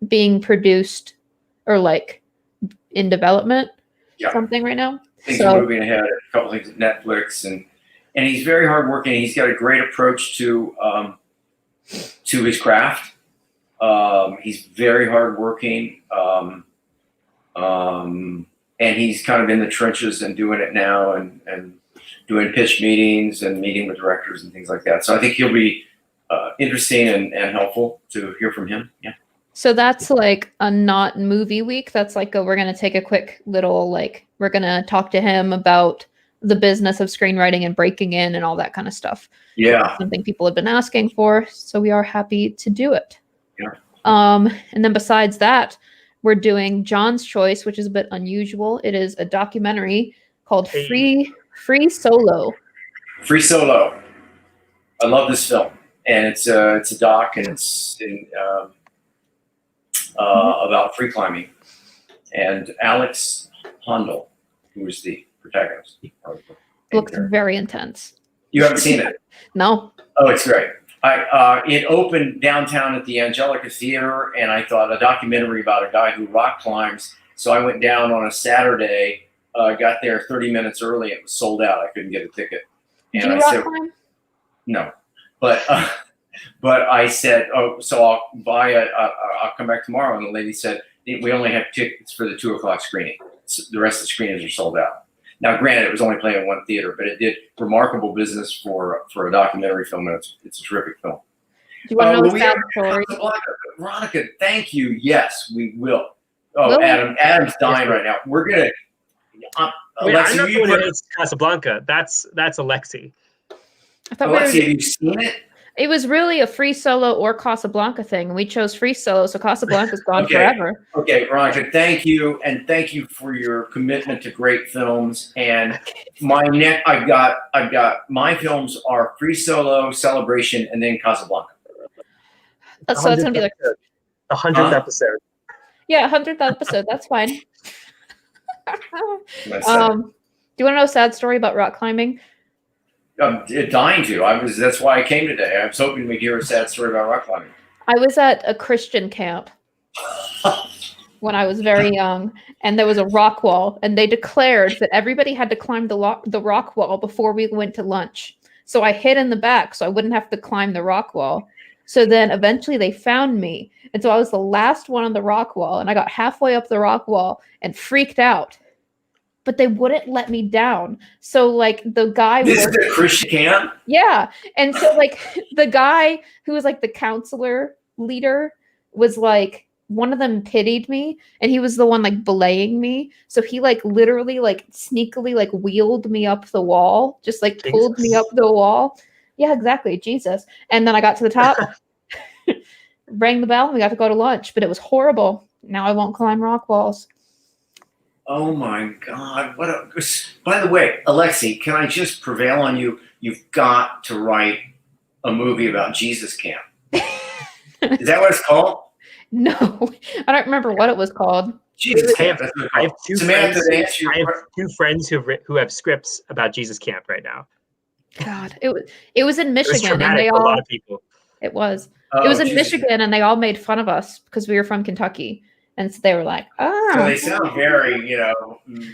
S1: being produced or like in development, something right now.
S2: Things are moving ahead. A couple things at Netflix, and he's very hardworking. He's got a great approach to his craft. He's very hardworking, and he's kind of in the trenches and doing it now, and doing pitch meetings and meeting with directors and things like that. So I think he'll be interesting and helpful to hear from him. Yeah.
S1: So that's like a not movie week. That's like we're going to take a quick little, we're going to talk to him about the business of screenwriting and breaking in and all that kind of stuff.
S2: Yeah.
S1: Something people have been asking for. So we are happy to do it.
S2: Yeah.
S1: And then besides that, we're doing John's Choice, which is a bit unusual. It is a documentary called Free Solo.
S2: Free Solo. I love this film. And it's a doc, and it's about free climbing, and Alex Honnold, who is the protagonist.
S1: Looks very intense.
S2: You haven't seen it?
S1: No.
S2: Oh, it's great. It opened downtown at the Angelica Theater, and I thought a documentary about a guy who rock climbs. So I went down on a Saturday, got there 30 minutes early. It was sold out. I couldn't get a ticket. And
S1: Do you rock climb?
S2: No, but I said, oh, so I'll buy I'll come back tomorrow. And the lady said, we only have tickets for the 2:00 screening. So the rest of the screenings are sold out. Now, granted, it was only playing in one theater, but it did remarkable business for a documentary film, and it's a terrific film.
S1: Do you want to know the sad story?
S2: Veronica, thank you. Yes, we will. Oh, will Adam's dying right now. We're gonna.
S3: Alexie, I'm not going to Casablanca. That's Alexie.
S2: Alexie, have you seen it?
S1: It was really a Free Solo or Casablanca thing. We chose Free Solo, so Casablanca's gone forever.
S2: Okay, Veronica, thank you, and thank you for your commitment to great films. And I've got my films are Free Solo, Celebration, and then Casablanca.
S1: So it's gonna be like
S3: the 100th episode.
S1: Yeah, 100th episode. That's fine. Do you want to know a sad story about rock climbing?
S2: I'm dying to. That's why I came today. I was hoping we'd hear a sad story about rock climbing.
S1: I was at a Christian camp when I was very young, and there was a rock wall, and they declared that everybody had to climb the rock wall before we went to lunch. So I hid in the back so I wouldn't have to climb the rock wall. So then eventually they found me, and so I was the last one on the rock wall, and I got halfway up the rock wall and freaked out. But they wouldn't let me down. So like the guy
S2: This is a Christian camp?
S1: Yeah. And so like the guy who was like the counselor leader was like, one of them pitied me, and he was the one like belaying me. So he like literally like sneakily like wheeled me up the wall, just like pulled me up the wall. Yeah, exactly. Jesus. And then I got to the top, rang the bell, and we got to go to lunch, but it was horrible. Now I won't climb rock walls.
S2: Oh my God! By the way, Alexie, can I just prevail on you? You've got to write a movie about Jesus Camp. Is that what it's called?
S1: No, I don't remember what it was called.
S2: Jesus Camp. That's what it's called.
S3: I have two friends who have scripts about Jesus Camp right now.
S1: God, it was in Michigan, and they
S3: all. A lot of people.
S1: It was. It was in Michigan, and they all made fun of us because we were from Kentucky. And so they were like, "Oh."
S2: So they sound very,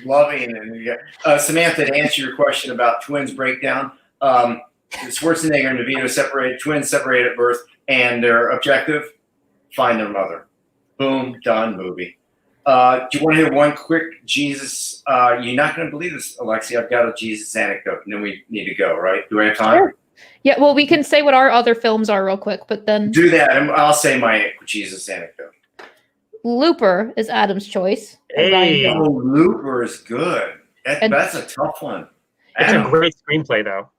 S2: loving. And Samantha, to answer your question about twins breakdown, Schwarzenegger and DeVito separated, twins separated at birth, and their objective: find their mother. Boom, done, movie. Do you want to hear one quick Jesus? You're not going to believe this, Alexie. I've got a Jesus anecdote, and then we need to go. Right? Do I have time?
S1: Sure. Yeah. Well, we can say what our other films are real quick, but then
S2: do that, and I'll say my Jesus anecdote.
S1: Looper is Adam's choice.
S3: Hey.
S2: Oh, Looper is good. That's a tough one.
S3: It's a great screenplay, though.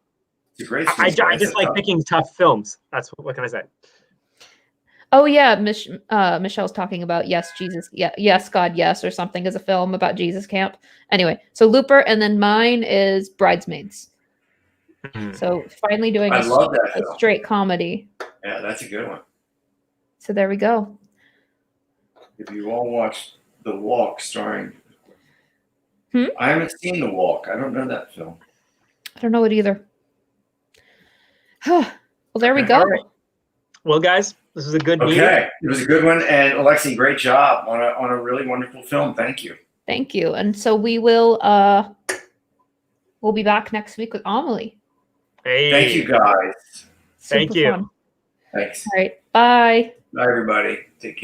S2: It's a great screenplay.
S3: I just like picking tough films. That's what can I say?
S1: Oh yeah, Michelle's talking about Yes, Jesus, Yes, God, Yes, or something as a film about Jesus Camp. Anyway, so Looper, and then mine is Bridesmaids. So finally doing a straight comedy.
S2: Yeah, that's a good one.
S1: So there we go.
S2: If you all watched The Walk starring... I haven't seen The Walk. I don't know that film.
S1: I don't know it either. Well, there we go.
S3: Right. Well, guys, this was a good meeting.
S2: Okay, it was a good one. And Alexie, great job on a really wonderful film. Thank you.
S1: Thank you. And so we will we'll be back next week with Amelie.
S3: Hey.
S2: Thank you, guys.
S3: Thank you.
S1: Fun.
S2: Thanks.
S1: All right. Bye.
S2: Bye, everybody. Take care.